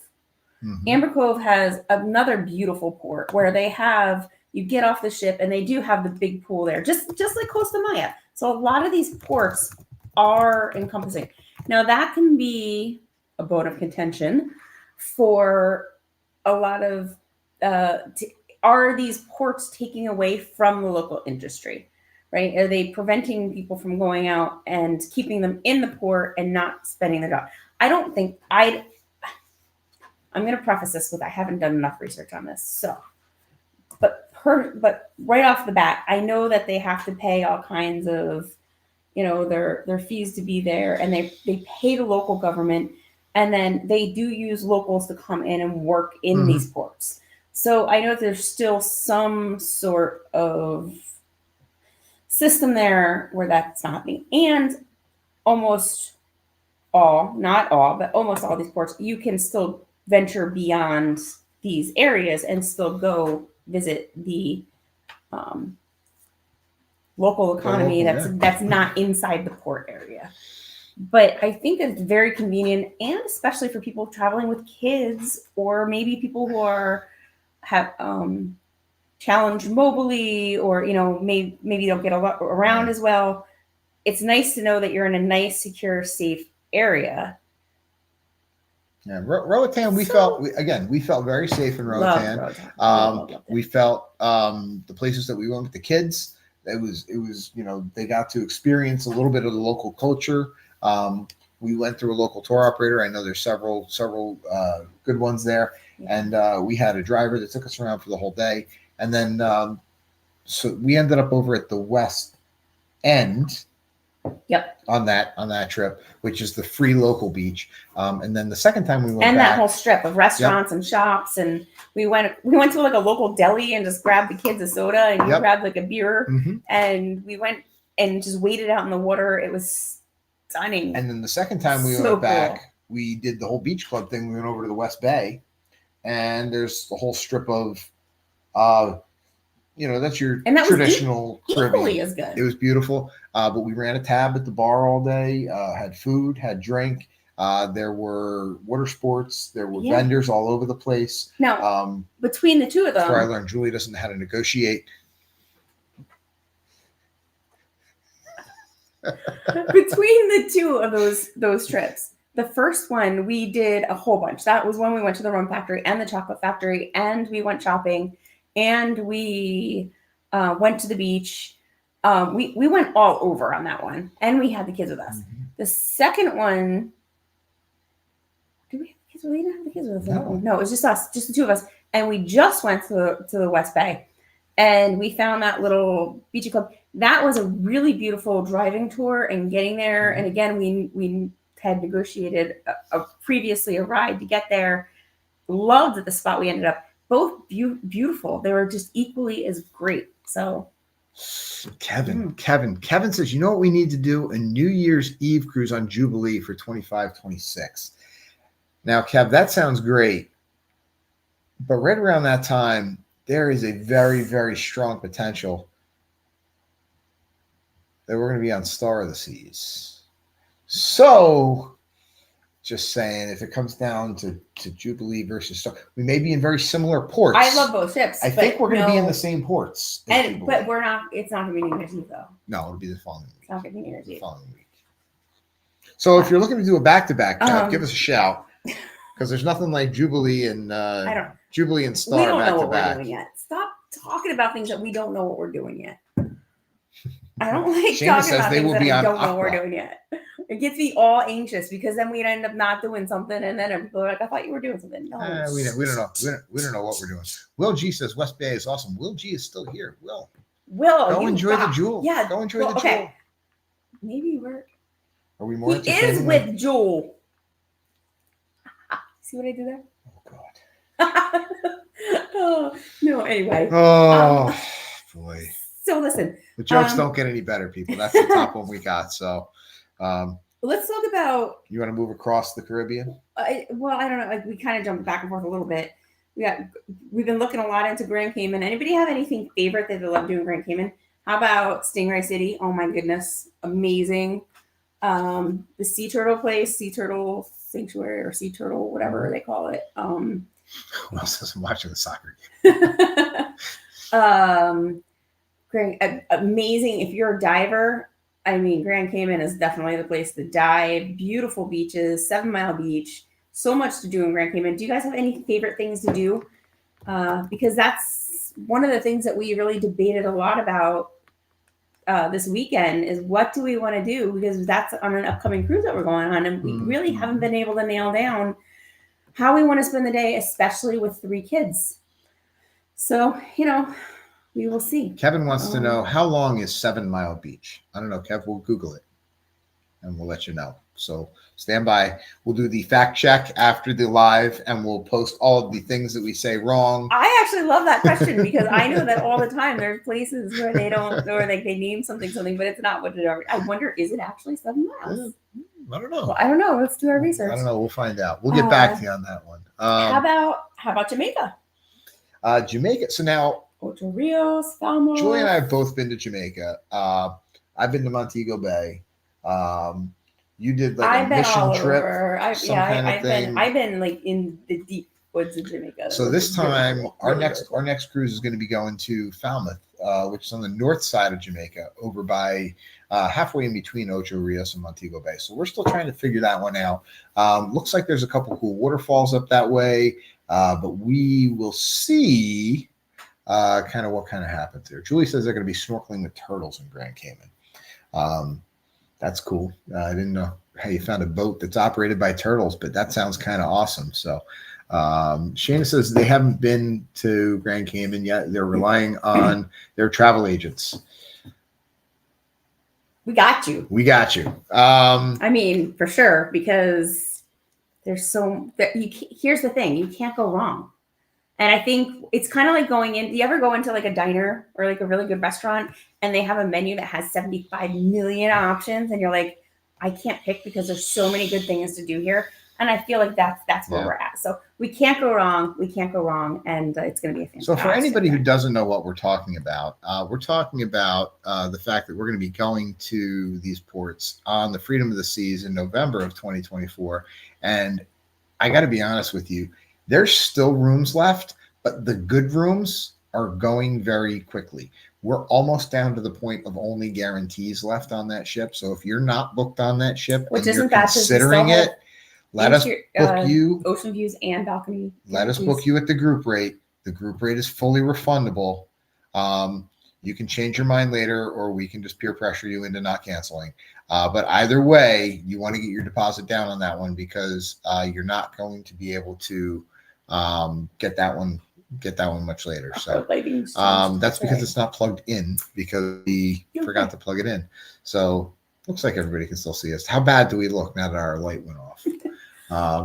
Amber Cove has another beautiful port where they have, you get off the ship and they do have the big pool there, just like Costa Maya. So a lot of these ports are encompassing. Now that can be a bone of contention for a lot of are these ports taking away from the local industry, right? Are they preventing people from going out and keeping them in the port and not spending the dollar? I don't think I'm going to preface this with I haven't done enough research on this. So, but right off the bat, I know that they have to pay all kinds of, their fees to be there, and they pay the local government, and then they do use locals to come in and work in these ports. So I know that there's still some sort of system there where that's not happening, and almost not all, but almost all these ports, you can still venture beyond these areas and still go visit the local economy that's not inside the port area. But I think that it's very convenient, and especially for people traveling with kids, or maybe people who have challenged mobily, or maybe don't get around as well. It's nice to know that you're in a nice, secure, safe area. Yeah, Roatan, we felt very safe in Roatan. We felt the places that we went with the kids, it was they got to experience a little bit of the local culture. We went through a local tour operator. I know there's several good ones there, and we had a driver that took us around for the whole day. And then so we ended up over at the west end. Yep. On that trip, which is the free local beach, and then the second time we went and back, that whole strip of restaurants and shops, and we went to like a local deli and just grabbed the kids a soda, and you grabbed like a beer, and we went and just waited out in the water. It was stunning. And then the second time we went back, we did the whole beach club thing. We went over to the West Bay, and there's the whole strip of that's your traditional Caribbean. Equally as good. It was beautiful. But we ran a tab at the bar all day, had food, had drink. There were water sports. There were vendors all over the place. Now, between the two of them. That's where I learned Julie doesn't know how to negotiate. Between the two of those trips, the first one we did a whole bunch. That was when we went to the rum factory and the chocolate factory, and we went shopping, and we went to the beach. We went all over on that one, and we had the kids with us. The second one, did we have the kids? We didn't have the kids with us. No, it was just us, just the two of us, and we just went to the West Bay, and we found that little beachy club. That was a really beautiful driving tour and getting there. And again, we had negotiated previously a ride to get there. Loved the spot we ended up. Both beautiful. They were just equally as great. So. Kevin says, you know what we need to do? A New Year's Eve cruise on Jubilee for 25-26. Now, Kev, that sounds great. But right around that time, there is a very, very strong potential that we're going to be on Star of the Seas. So, just saying, if it comes down to Jubilee versus Star, we may be in very similar ports. I love both ships. I think we're going to be in the same ports. But we're not. It's not going to be New Year's Eve, though. No, it'll be the following week. It's not going to be New Year's Eve. The following week. So if you're looking to do a back-to-back, give us a shout, because there's nothing like Jubilee and Jubilee and Star back-to-back. We don't know what we're doing yet. Stop talking about things that we don't know what we're doing yet. I don't like talking about things that we don't know what we're doing yet. It gets me all anxious, because then we'd end up not doing something, and then people are like, "I thought you were doing something." No, we don't know. We don't know what we're doing. Will G says West Bay is awesome. Will G is still here. Will, go enjoy the Jewel. Yeah, go enjoy the Jewel. Maybe we're. Are we more? He is with Jewel. See what I did there? Oh God. Oh no. Anyway. Oh boy. So listen. The jokes don't get any better, people. That's the top one we got. So. Let's talk about. You want to move across the Caribbean? Well, I don't know. Like, we kind of jumped back and forth a little bit. We've been looking a lot into Grand Cayman. Anybody have anything favorite that they love doing Grand Cayman? How about Stingray City? Oh my goodness, amazing. The sea turtle place, sea turtle sanctuary, or sea turtle, whatever they call it. Who else is watching the soccer game? Amazing. If you're a diver, I mean, Grand Cayman is definitely the place to dive. Beautiful beaches, 7 Mile Beach, so much to do in Grand Cayman. Do you guys have any favorite things to do? Because that's one of the things that we really debated a lot about this weekend is what do we want to do, because that's on an upcoming cruise that we're going on, and we really haven't been able to nail down how we want to spend the day, especially with 3 kids. So, we will see. Kevin wants to know, how long is 7 Mile Beach? I don't know, Kev. We'll Google it and we'll let you know. So stand by. We'll do the fact check after the live, and we'll post all of the things that we say wrong. I actually love that question because I know that all the time there's places where they don't, or like they name something, but it's not what it are. I wonder, is it actually 7 miles? I don't know. Well, I don't know. Let's do our research. I don't know. We'll find out. We'll get back to you on that one. How about Jamaica? Jamaica. So now, Ocho Rios, Falmouth. Julie and I have both been to Jamaica. I've been to Montego Bay. You did like a mission trip. I've been like in the deep woods of Jamaica. So this time, our next cruise is going to be going to Falmouth, which is on the north side of Jamaica, over by halfway in between Ocho Rios and Montego Bay. So we're still trying to figure that one out. Looks like there's a couple cool waterfalls up that way, but we will see kind of what kind of happens there. Julie says they're going to be snorkeling with turtles in Grand Cayman. That's cool. I didn't know how you found a boat that's operated by turtles, but that sounds kind of awesome. So Shana says they haven't been to Grand Cayman yet. They're relying on their travel agents. We got you. I mean, for sure, because there's here's the thing, you can't go wrong. And I think it's kind of like going in. Do you ever go into like a diner or like a really good restaurant and they have a menu that has 75 million options, and you're like, I can't pick because there's so many good things to do here. And I feel like that's where we're at. So we can't go wrong. And it's going to be a fantastic. So for anybody who doesn't know what we're talking about the fact that we're going to be going to these ports on the Freedom of the Seas in November of 2024. And I got to be honest with you, there's still rooms left, but the good rooms are going very quickly. We're almost down to the point of only guarantees left on that ship. So if you're not booked on that ship, which and you're considering it, let us book you ocean views and balcony. Let us book you at the group rate. The group rate is fully refundable. You can change your mind later, or we can just peer pressure you into not canceling. But either way, you want to get your deposit down on that one, because you're not going to be able to get that one much later. So that's because it's not plugged in, because we forgot to plug it in. So looks like everybody can still see us. How bad do we look now that our light went off?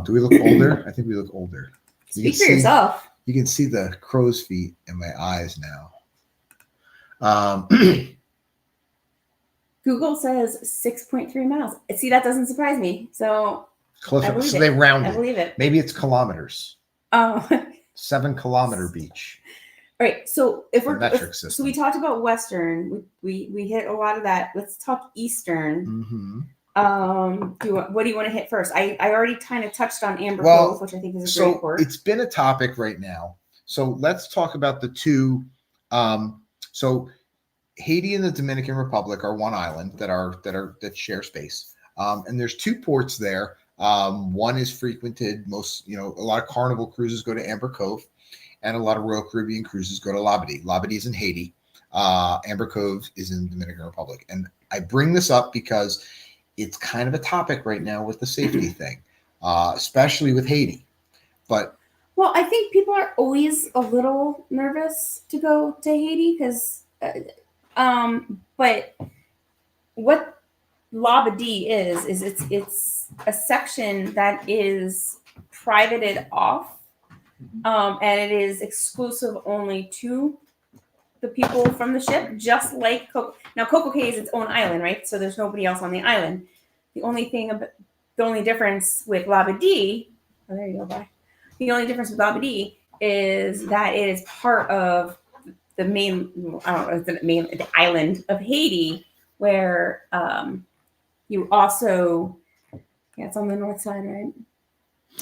Do we look older? I think we look older. Speak for yourself. You can see the crow's feet in my eyes now. Google says 6.3 miles. See, that doesn't surprise me. So closer. So they rounded. I believe it. Maybe it's kilometers. Oh. 7 kilometer beach. All right. So system. So we talked about Western. We hit a lot of that. Let's talk Eastern. Mm-hmm. What do you want to hit first? I already kind of touched on Amber Cove, which I think is a great port. It's been a topic right now. So let's talk about the two. So Haiti and the Dominican Republic are one island that share space. And there's 2 ports there. One is frequented a lot of Carnival cruises go to Amber Cove, and a lot of Royal Caribbean cruises go to Labadee. Labadee is in Haiti. Amber Cove is in the Dominican Republic. And I bring this up because it's kind of a topic right now with the safety thing, especially with Haiti. Well, I think people are always a little nervous to go to Haiti because, but what Labadee is it's a section that is privated off, and it is exclusive only to the people from the ship, just like Coco Cay is its own island, right? So there's nobody else on the island. The only difference with Labadee, there you go, bye. The only difference with Labadee is that it is part of the the island of Haiti, where you also, it's on the north side, right?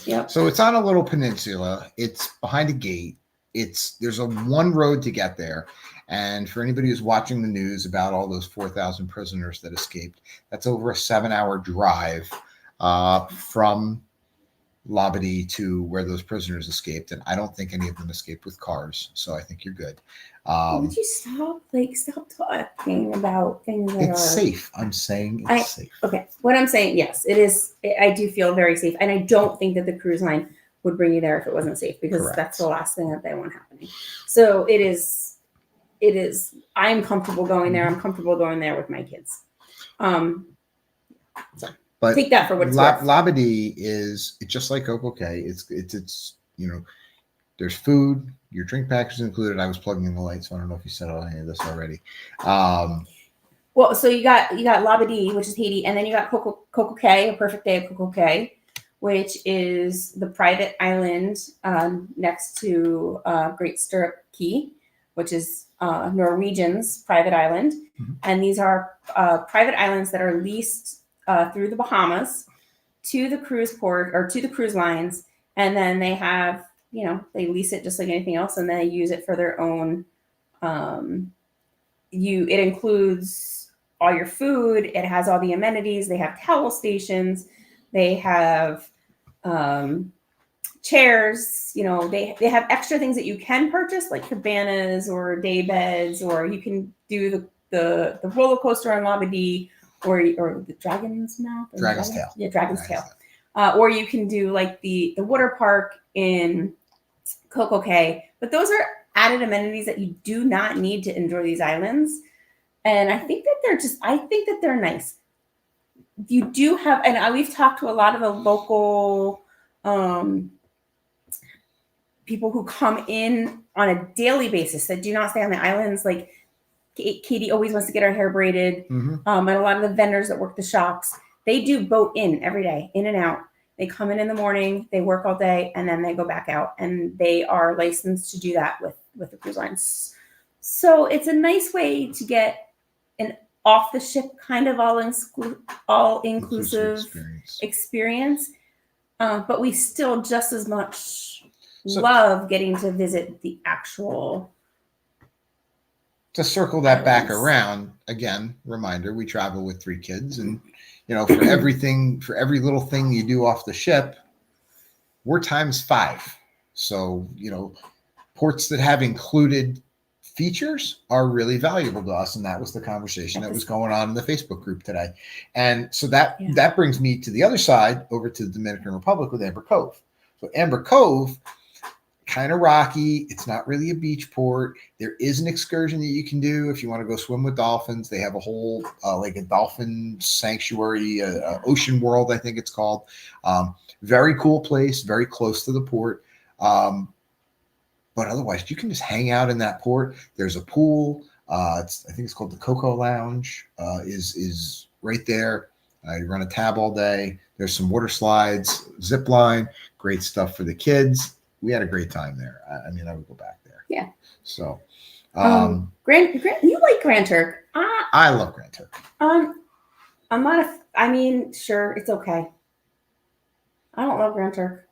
Yep. So it's on a little peninsula. It's behind a gate. There's one road to get there. And for anybody who's watching the news about all those 4,000 prisoners that escaped, that's over a 7-hour drive from Labadee to where those prisoners escaped, and I don't think any of them escaped with cars, so I think you're good. Would you stop talking about things that It's are safe. I'm saying it's safe. Okay, what I'm saying, yes, it is. I do feel very safe, and I don't think that the cruise line would bring you there if it wasn't safe, because Correct. that's the last thing that they want happening. So it is. It is. I'm comfortable going there. I'm comfortable going there with my kids. So But take that for what it's worth. Labadee is just like Coco Cay. It's there's food, your drink package is included. I was plugging in the light, so I don't know if you said any of this already. Well, so you got Labadee, which is Haiti, and then you got Coco Cay, a perfect day of Coco Cay, which is the private island next to Great Stirrup Key, which is Norwegian's private island. And these are private islands that are leased through the Bahamas to the cruise port or to the cruise lines, and then they have, they lease it just like anything else, and they use it for their own. It includes all your food. It has all the amenities. They have towel stations. They have chairs. They have extra things that you can purchase, like cabanas or day beds, or you can do the roller coaster on Labadee, or the Dragon's Mouth. Dragon's Tail. Yeah, Dragon's Tail. Or you can do like the water park in Coco Cay. But those are added amenities that you do not need to enjoy these islands. And I think that they're nice. You do have, and we've talked to a lot of the local people who come in on a daily basis that do not stay on the islands. Like Katie always wants to get her hair braided. And a lot of the vendors that work the shops, they do boat in every day, in and out. They come in the morning, they work all day, and then they go back out. And they are licensed to do that with the cruise lines. So it's a nice way to get an off the ship kind of all inclusive experience. But we still just as much love getting to visit the actual. To circle that back around again, reminder: we travel with 3 kids, and for every little thing you do off the ship, we're times 5. So ports that have included features are really valuable to us, and that was the conversation that was going on in the Facebook group today. And so that brings me to the other side, over to the Dominican Republic with Amber Cove. So Amber Cove, kind of rocky. It's not really a beach port. There is an excursion that you can do if you want to go swim with dolphins. They have a whole like a dolphin sanctuary, Ocean World, I think it's called. Very cool place, very close to the port. But otherwise, you can just hang out in that port. There's a pool. I think it's called the Coco Lounge. Is right there. You run a tab all day. There's some water slides, zip line, great stuff for the kids. We had a great time there. I would go back there. Yeah. So, Grand, you like Grand Turk? I love Grand Turk. I'm not sure, it's okay. I don't love Grand Turk.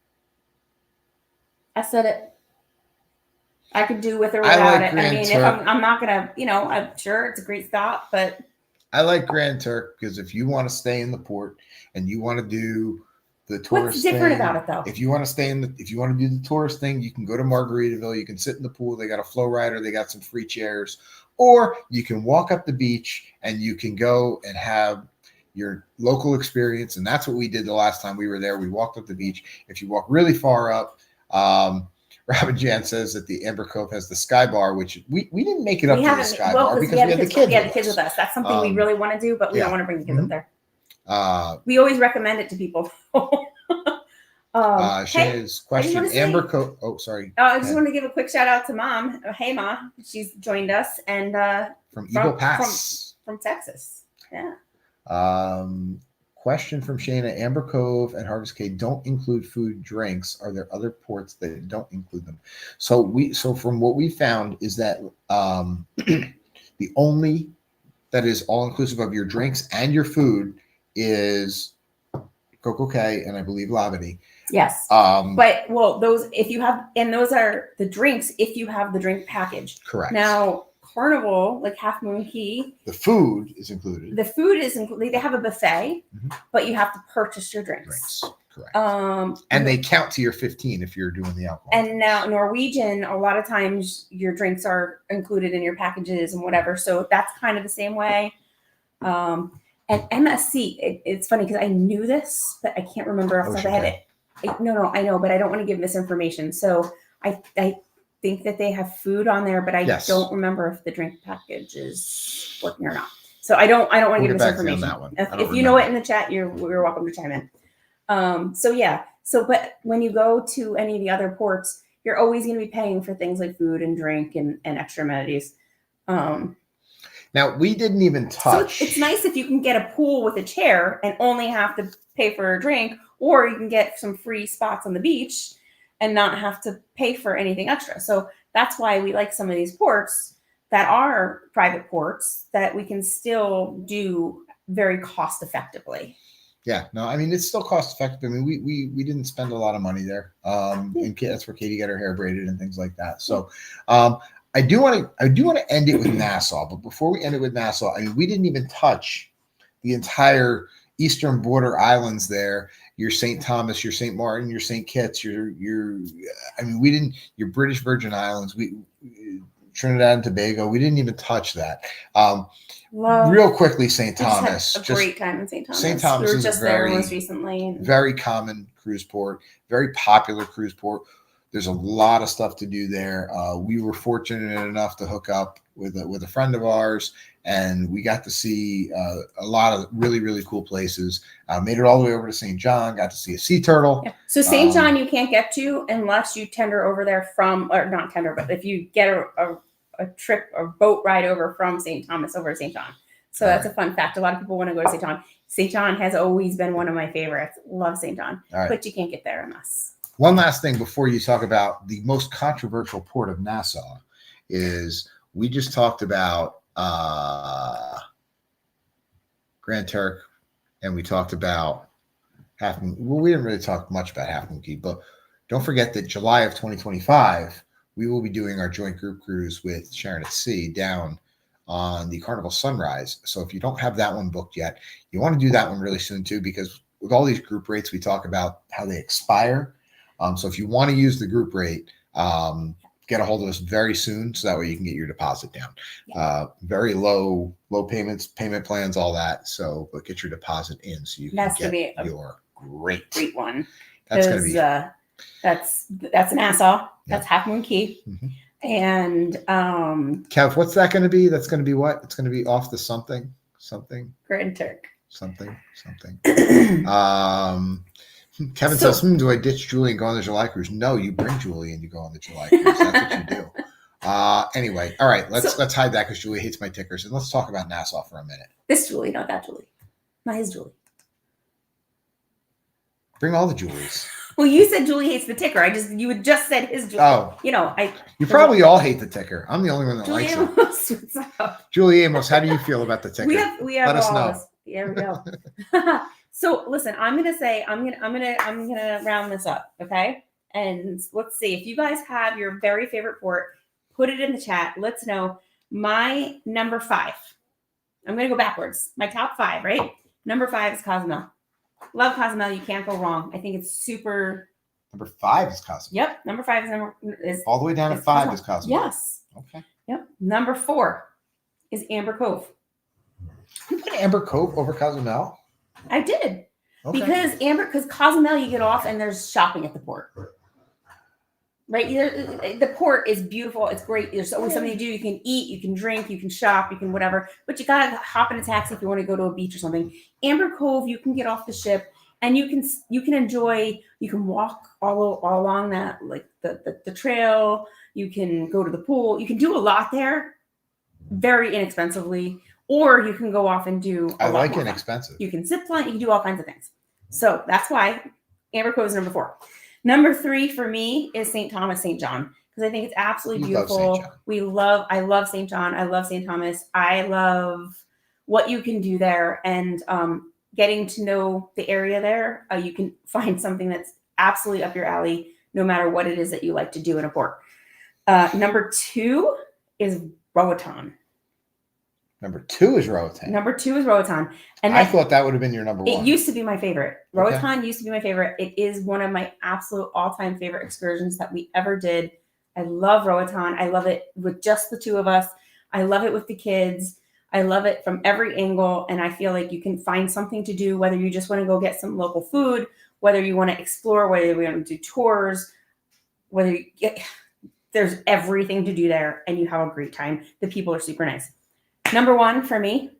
I said it. I could do with or without it. If I'm not gonna, I'm sure it's a great stop, but I like Grand Turk because if you want to stay in the port and you want to do the tourist what's different thing, about it though? If you want to do the tourist thing, you can go to Margaritaville. You can sit in the pool. They got a flow rider. They got some free chairs, or you can walk up the beach and you can go and have your local experience. And that's what we did the last time we were there. We walked up the beach. If you walk really far up, Robin Jan says that the Amber Cove has the Sky Bar, which we didn't make it up to the Sky Bar because we had the kids. Yeah, the kids with us. That's something we really want to do, but we don't want to bring the kids up there. We always recommend it to people. Shay's question: Amber Cove. Oh, sorry. I just want to give a quick shout out to Mom. Hey, Ma, she's joined us, and from Eagle Pass, from Texas. Yeah. Question from Shayna: Amber Cove and Harvest Cay don't include food, drinks. Are there other ports that don't include them? So from what we found is that the only that is all inclusive of your drinks and your food is Coco Cay and I believe Labadee. Yes. Those are the drinks if you have the drink package. Correct. Now Carnival, like Half Moon Key, the food is included. They have a buffet, but you have to purchase your drinks. Correct. Um, And they count to your 15 if you're doing the alcohol. and now Norwegian, a lot of times your drinks are included in your packages and whatever. So that's kind of the same way. And MSC, it's funny because I knew this, but I can't remember off the top of my head. No, I know, but I don't want to give misinformation. So I think that they have food on there, but I don't remember if the drink package is working or not. So I don't want to give misinformation. On that one. If you know it in the chat, you're welcome to chime in. So yeah. So, but when you go to any of the other ports, you're always going to be paying for things like food and drink and extra amenities. Now, we didn't even touch. So it's nice if you can get a pool with a chair and only have to pay for a drink, or you can get some free spots on the beach and not have to pay for anything extra. So that's why we like some of these ports that are private ports that we can still do very cost effectively. Yeah, no, I mean, it's still cost effective. I mean, we didn't spend a lot of money there. And that's where Katie got her hair braided and things like that. So, I do want to end it with Nassau, but before we end it with Nassau, I mean, we didn't even touch the entire eastern border islands there. Your St. Thomas, your St. Martin, your St. Kitts, your British Virgin Islands, Trinidad and Tobago. We didn't even touch that. Real quickly, St. Thomas. Had a great time in St. Thomas. St. Thomas we were just there most recently. Very common cruise port, very popular cruise port. There's a lot of stuff to do there. We were fortunate enough to hook up with a friend of ours, and we got to see a lot of really, really cool places. Made it all the way over to St. John, got to see a sea turtle. Yeah. So St. John you can't get to unless you tender over there from, or not tender, but if you get a trip or boat ride over from St. Thomas over to St. John. So that's a fun fact. A lot of people want to go to St. John. St. John has always been one of my favorites. Love St. John, but you can't get there unless. One last thing before you talk about the most controversial port of Nassau is we just talked about Grand Turk, and we talked about Half Moon. Well, we didn't really talk much about Half Moon Cay, but don't forget that July of 2025, we will be doing our joint group cruise with Sharon at Sea down on the Carnival Sunrise. So if you don't have that one booked yet, you want to do that one really soon too, because with all these group rates, we talk about how they expire. So if you want to use the group rate, get a hold of us very soon, so that way you can get your deposit down. Very low payment plans, all that. So, but get your deposit in so you can get your great one. That's going to be that's Nassau. That's Half Moon Cay. Mm-hmm. And Kev, what's that going to be? That's going to be what? It's going to be off the something. Grand Turk. Something. Kevin says, do I ditch Julie and go on the July cruise? No, you bring Julie and you go on the July cruise. That's what you do. Anyway, all right, let's hide that because Julie hates my tickers, and let's talk about Nassau for a minute. This Julie, not that Julie. Not his Julie. Bring all the Julies. Well, you said Julie hates the ticker. You had just said his Julie. Oh, you probably all hate the ticker. I'm the only one that Julie likes Amos, it. What's up? Julie Amos, how do you feel about the ticker? We have Let us know. There we go. So listen, I'm gonna round this up, okay? And let's see if you guys have your very favorite port. Put it in the chat. Let's know. My number 5. I'm gonna go backwards. My top 5, right? Number 5 is Cozumel. Love Cozumel. You can't go wrong. I think it's super. Number 5 is Cozumel. Yep. Number 5 is all the way down to 5 is Cozumel. Yes. Okay. Yep. Number 4 is Amber Cove. You put Amber Cove over Cozumel? I did. Okay. Because Cozumel, you get off and there's shopping at the port. Right? The port is beautiful. It's great. There's always something to do. You can eat, you can drink, you can shop, you can whatever. But you got to hop in a taxi if you want to go to a beach or something. Amber Cove, you can get off the ship and you can enjoy, you can walk all along that, like the trail. You can go to the pool. You can do a lot there very inexpensively. Or you can go off and do I like inexpensive. You can zip line, you can do all kinds of things. So that's why Amber Cove is number 4. Number 3 for me is St. Thomas, St. John, because I think it's absolutely beautiful. I love St. John. I love St. Thomas. I love what you can do there, and getting to know the area there. You can find something that's absolutely up your alley, no matter what it is that you like to do in a port. Number 2 is Roatan. Number 2 is roatan. Number 2 is roatan. And I thought that would have been your number 1. It used to be my favorite. Okay. Roatan used to be my favorite. It is one of my absolute all-time favorite excursions that we ever did. I love roatan. I love it with just the 2 of us. I love it with the kids. I love it from every angle. And I feel like you can find something to do, whether you just want to go get some local food, whether you want to explore, whether you want to do tours, whether you get, there's everything to do there and you have a great time. The people are super nice. Number 1 for me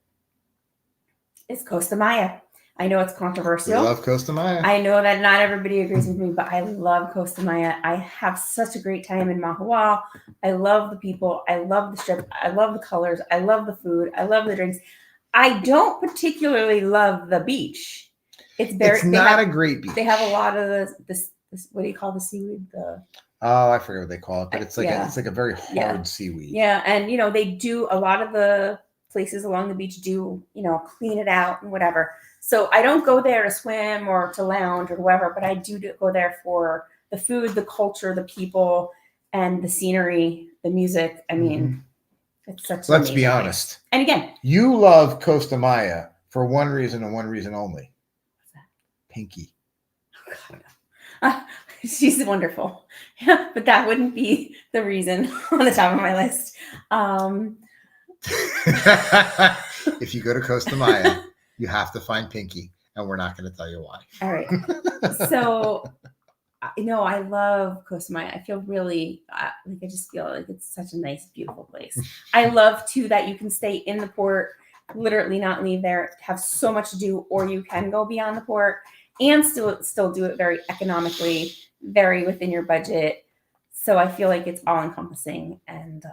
is Costa Maya. I know it's controversial. I love Costa Maya. I know that not everybody agrees with me, but I love Costa Maya. I have such a great time in Mahawa. I love the people. I love the strip. I love the colors. I love the food. I love the drinks. I don't particularly love the beach. It's not a great beach. They have a lot of this what do you call the seaweed? I forget what they call it, but it's like it's like a very hard seaweed. Yeah, and they do a lot of the places along the beach do clean it out and whatever. So I don't go there to swim or to lounge or whatever, but I do go there for the food, the culture, the people, and the scenery, the music. I mean, it's such. Let's be honest. And again, you love Costa Maya for one reason and one reason only. What's that? Pinky. Oh, God. She's wonderful. Yeah, but that wouldn't be the reason on the top of my list. If you go to Costa Maya, you have to find Pinky, and we're not going to tell you why. All right. So, I love Costa Maya. I feel really, I just feel like it's such a nice, beautiful place. I love, too, that you can stay in the port, literally not leave there, have so much to do, or you can go beyond the port and still do it very economically, very within your budget. So I feel like it's all encompassing. And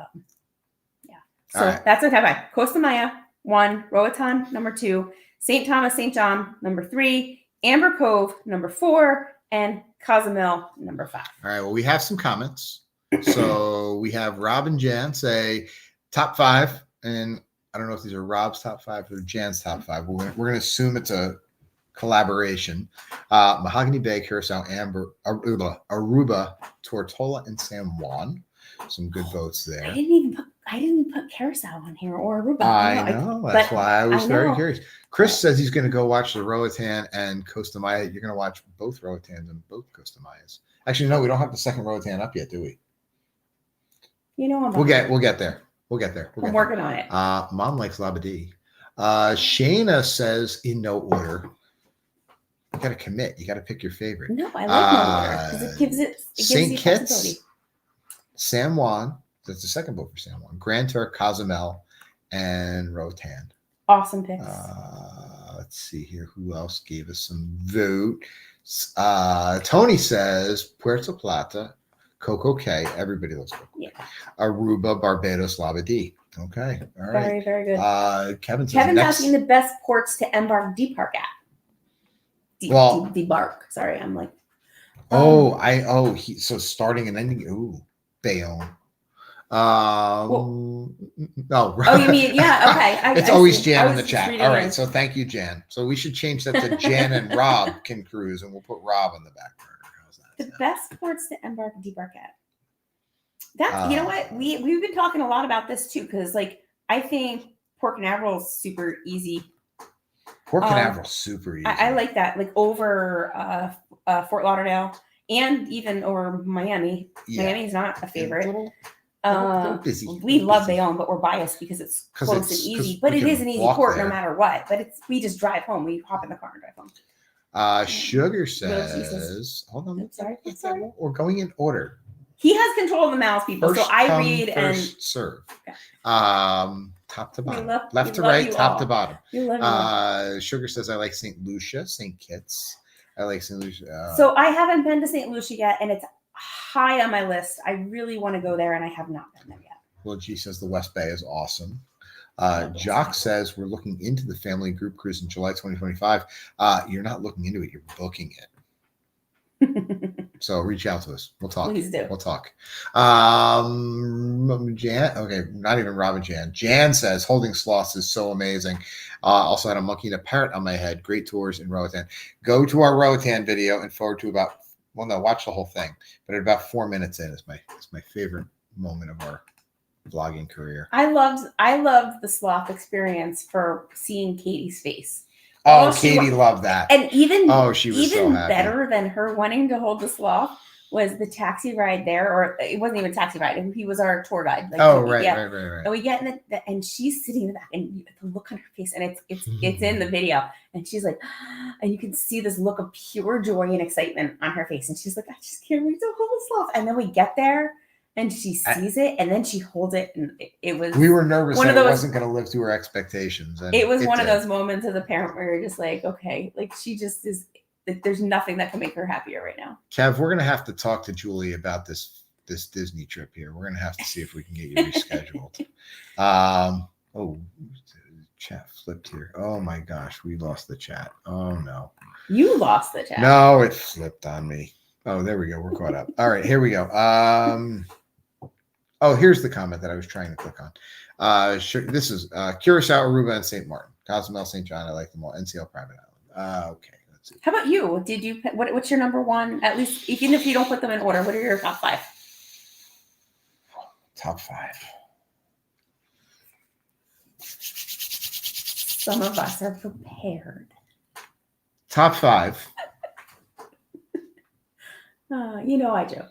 so that's okay. Bye. Costa Maya, 1, Roatan, number 2, St. Thomas, St. John, number 3, Amber Cove, number 4, and Cozumel, number 5. All right. Well, we have some comments. So we have Rob and Jan say top 5, and I don't know if these are Rob's top 5 or Jan's top 5. We're gonna assume it's a collaboration. Mahogany Bay, Curacao, Amber, Aruba, Tortola, and San Juan. Some good votes there. I didn't put Curacao on here or Aruba. I know. That's why I was very curious. Chris says he's going to go watch the Roatan and Costa Maya. You're going to watch both Roatans and both Costa Mayas. Actually, no, we don't have the second Roatan up yet, do we? We'll get there. I'm working on it. Mom likes Labadee. Shayna says in no order. You got to commit. You got to pick your favorite. No, I like no order because it gives St. Kitts, San Juan. That's the second vote for San Juan. Grand Turk, Cozumel, and Roatan. Awesome picks. Let's see here. Who else gave us some vote? Tony says Puerto Plata, Coco Cay. Everybody loves Coco. Yeah. Aruba, Barbados, Labadee. Okay. All right. Very, very good. Kevin's asking the best ports to embark depark at. Debark. Sorry, I'm like. So starting and ending. Ooh, Bayonne. No. Oh, you mean okay? It's always Jan in the chat. All right, so thank you, Jan. So we should change that to Jan and Rob can cruise, and we'll put Rob on the back burner. How's that? The best ports to debark at. That's you know what we've been talking a lot about this too, because I think Port Canaveral is super easy. Port Canaveral super easy. I like that, over Fort Lauderdale and even over Miami. Yeah. Miami's not a favorite. We love Bayonne, but we're biased because it's close and easy. But it is an easy port no matter what. But we just drive home. We hop in the car and drive home. Sugar says, hold on. I'm sorry. We're going in order. He has control of the mouths, people. First so I come, read and serve. Okay. Top to bottom, left to right, top to bottom. Sugar says I like St. Lucia, St. Kitts. I like St. Lucia. So I haven't been to St. Lucia yet, and it's high on my list. I really want to go there, and I have not been there yet. Well, G says the West Bay is awesome. Jock says we're looking into the family group cruise in July 2025. You're not looking into it; you're booking it. So reach out to us. We'll talk. Please do. We'll talk. Jan. Okay, not even Robin. Jan. Jan says holding sloths is so amazing. Also had a monkey and a parrot on my head. Great tours in Roatan. Go to our Roatan video and forward to watch the whole thing. But at about 4 minutes in is my favorite moment of our vlogging career. I loved the sloth experience for seeing Katie's face. Oh, All she Katie wa- loved that. And even She was so happy. better than her wanting to hold the sloth was the taxi ride there, or it wasn't even a taxi ride. He was our tour guide. Like, Right. And we get in and she's sitting in the back, and the look on her face, and it's in the video, and she's like, and you can see this look of pure joy and excitement on her face, and she's like, I just can't wait to hold the sloth. And then we get there, and she sees it, and then she holds it, and it was. We were nervous that it wasn't going to live to her expectations, and it was one of those moments as a parent where you're just like, okay, like she just is. Like, there's nothing that can make her happier right now. Kev, we're going to have to talk to Julie about this Disney trip here. We're going to have to see if we can get you rescheduled. Chat flipped here. Oh my gosh, we lost the chat. Oh no. You lost the chat. No, it flipped on me. Oh, there we go. We're caught up. All right, here we go. Here's the comment that I was trying to click on. This is Curacao, Aruba, and St. Martin. Cozumel, St. John, I like them all. NCL Private Island. Okay. How about you? Did you what's your number one? At least, even if you don't put them in order, what are your top 5? Top 5. Some of us are prepared. Top 5. I joke.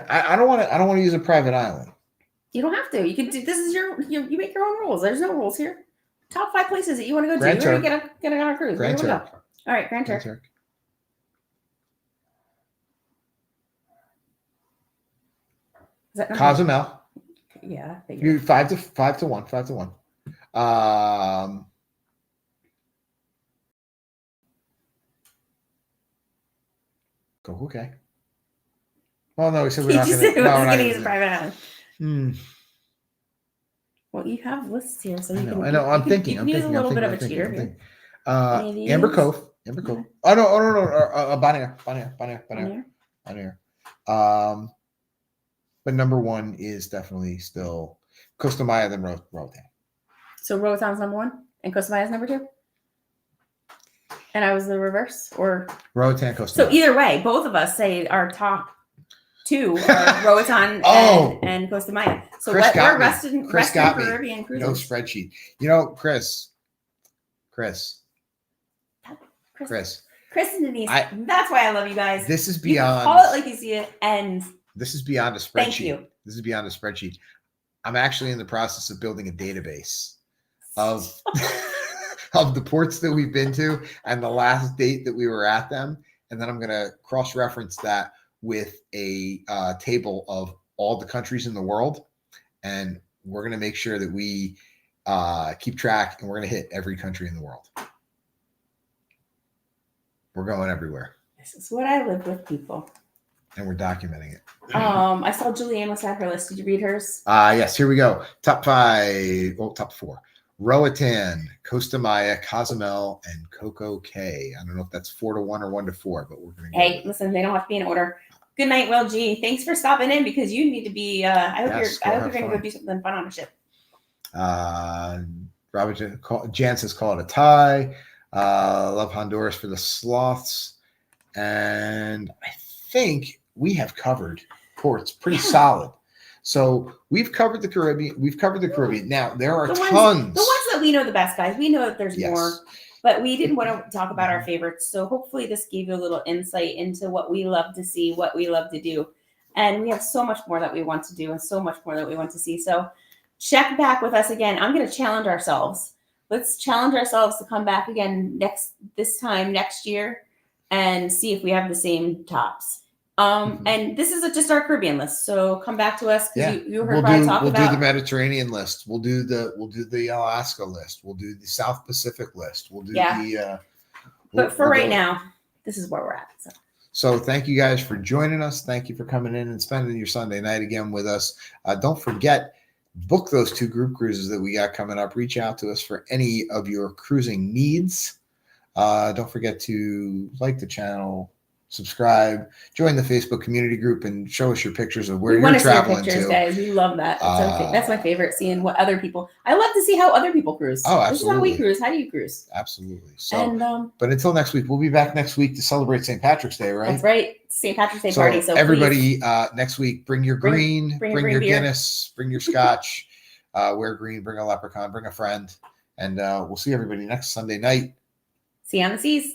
I don't want to use a private island. You don't have to. You can do. This is you make your own rules. There's no rules here. Top 5 places that you want to go Grand to. Turk. Get on a cruise. Grand Turk. All right, Grand Turk. Is that Cozumel. Yeah. You 5 to 1. 5 to 1. Go. Okay. Well, no, we said we're not going to use a private island. Well, you have lists here, so I know. I'm thinking. You can use a little bit of a cheater here. Amber Cove. Oh no. Bonaire. But number 1 is definitely still Costa Maya, then Roatan. So Roatan's number 1, and Costa Maya's number 2. And I was the reverse, or Roatan, Costa Maya. So either way, both of us say our top 2 are Roatan and Costa Maya. So we're Western Caribbean cruises. No spreadsheet. Chris and Denise. That's why I love you guys. This is beyond. You call it like you see it, and this is beyond a spreadsheet. Thank you. This is beyond a spreadsheet. I'm actually in the process of building a database of of the ports that we've been to and the last date that we were at them, and then I'm going to cross-reference that with a table of all the countries in the world, and we're going to make sure that we keep track, and we're going to hit every country in the world. We're going everywhere. This is what I live with, people. And we're documenting it. I saw Julianne was at her list. Did you read hers? Yes, here we go. Top 4. Roatan, Costa Maya, Cozumel, and Coco Cay. I don't know if that's 4 to 1 or 1 to 4, but we're going to Hey, listen, they don't have to be in order. Good night, Will G. Thanks for stopping in, because you need to be. I hope you're going to go do something fun on a ship. Robert Jan says call it a tie. Love Honduras for the sloths, and I think we have covered ports pretty solid. So we've covered the Caribbean. Now there are tons. The ones that we know the best, guys. We know that there's more, but we didn't want to talk about our favorites. So hopefully this gave you a little insight into what we love to see, what we love to do. And we have so much more that we want to do and so much more that we want to see. So check back with us again. I'm going to challenge ourselves. Let's challenge ourselves to come back again this time next year and see if we have the same tops. And this is just our Caribbean list. So come back to us, because you heard Brad talk about. We'll do the Mediterranean list. We'll do the Alaska list. We'll do the South Pacific list. We'll do the. But for right now, this is where we're at. So thank you guys for joining us. Thank you for coming in and spending your Sunday night again with us. Don't forget, book those 2 group cruises that we got coming up. Reach out to us for any of your cruising needs. Don't forget to like the channel, subscribe, join the Facebook community group, and show us your pictures of where We want you're to see your traveling pictures, to. guys. We love that. That's my favorite, seeing what other people. I love to see how other people cruise. Oh, This is how we absolutely. cruise. How do you cruise? Absolutely. So, And but until next week, we'll be back next week to celebrate St. Patrick's Day, right? that's right. St. Patrick's Day So party. So everybody, please, next week, bring your Bring- green, bring bring your your green beer. Guinness, bring your Scotch, wear green, bring a leprechaun, bring a friend, and we'll see everybody next Sunday night. see you on the seas.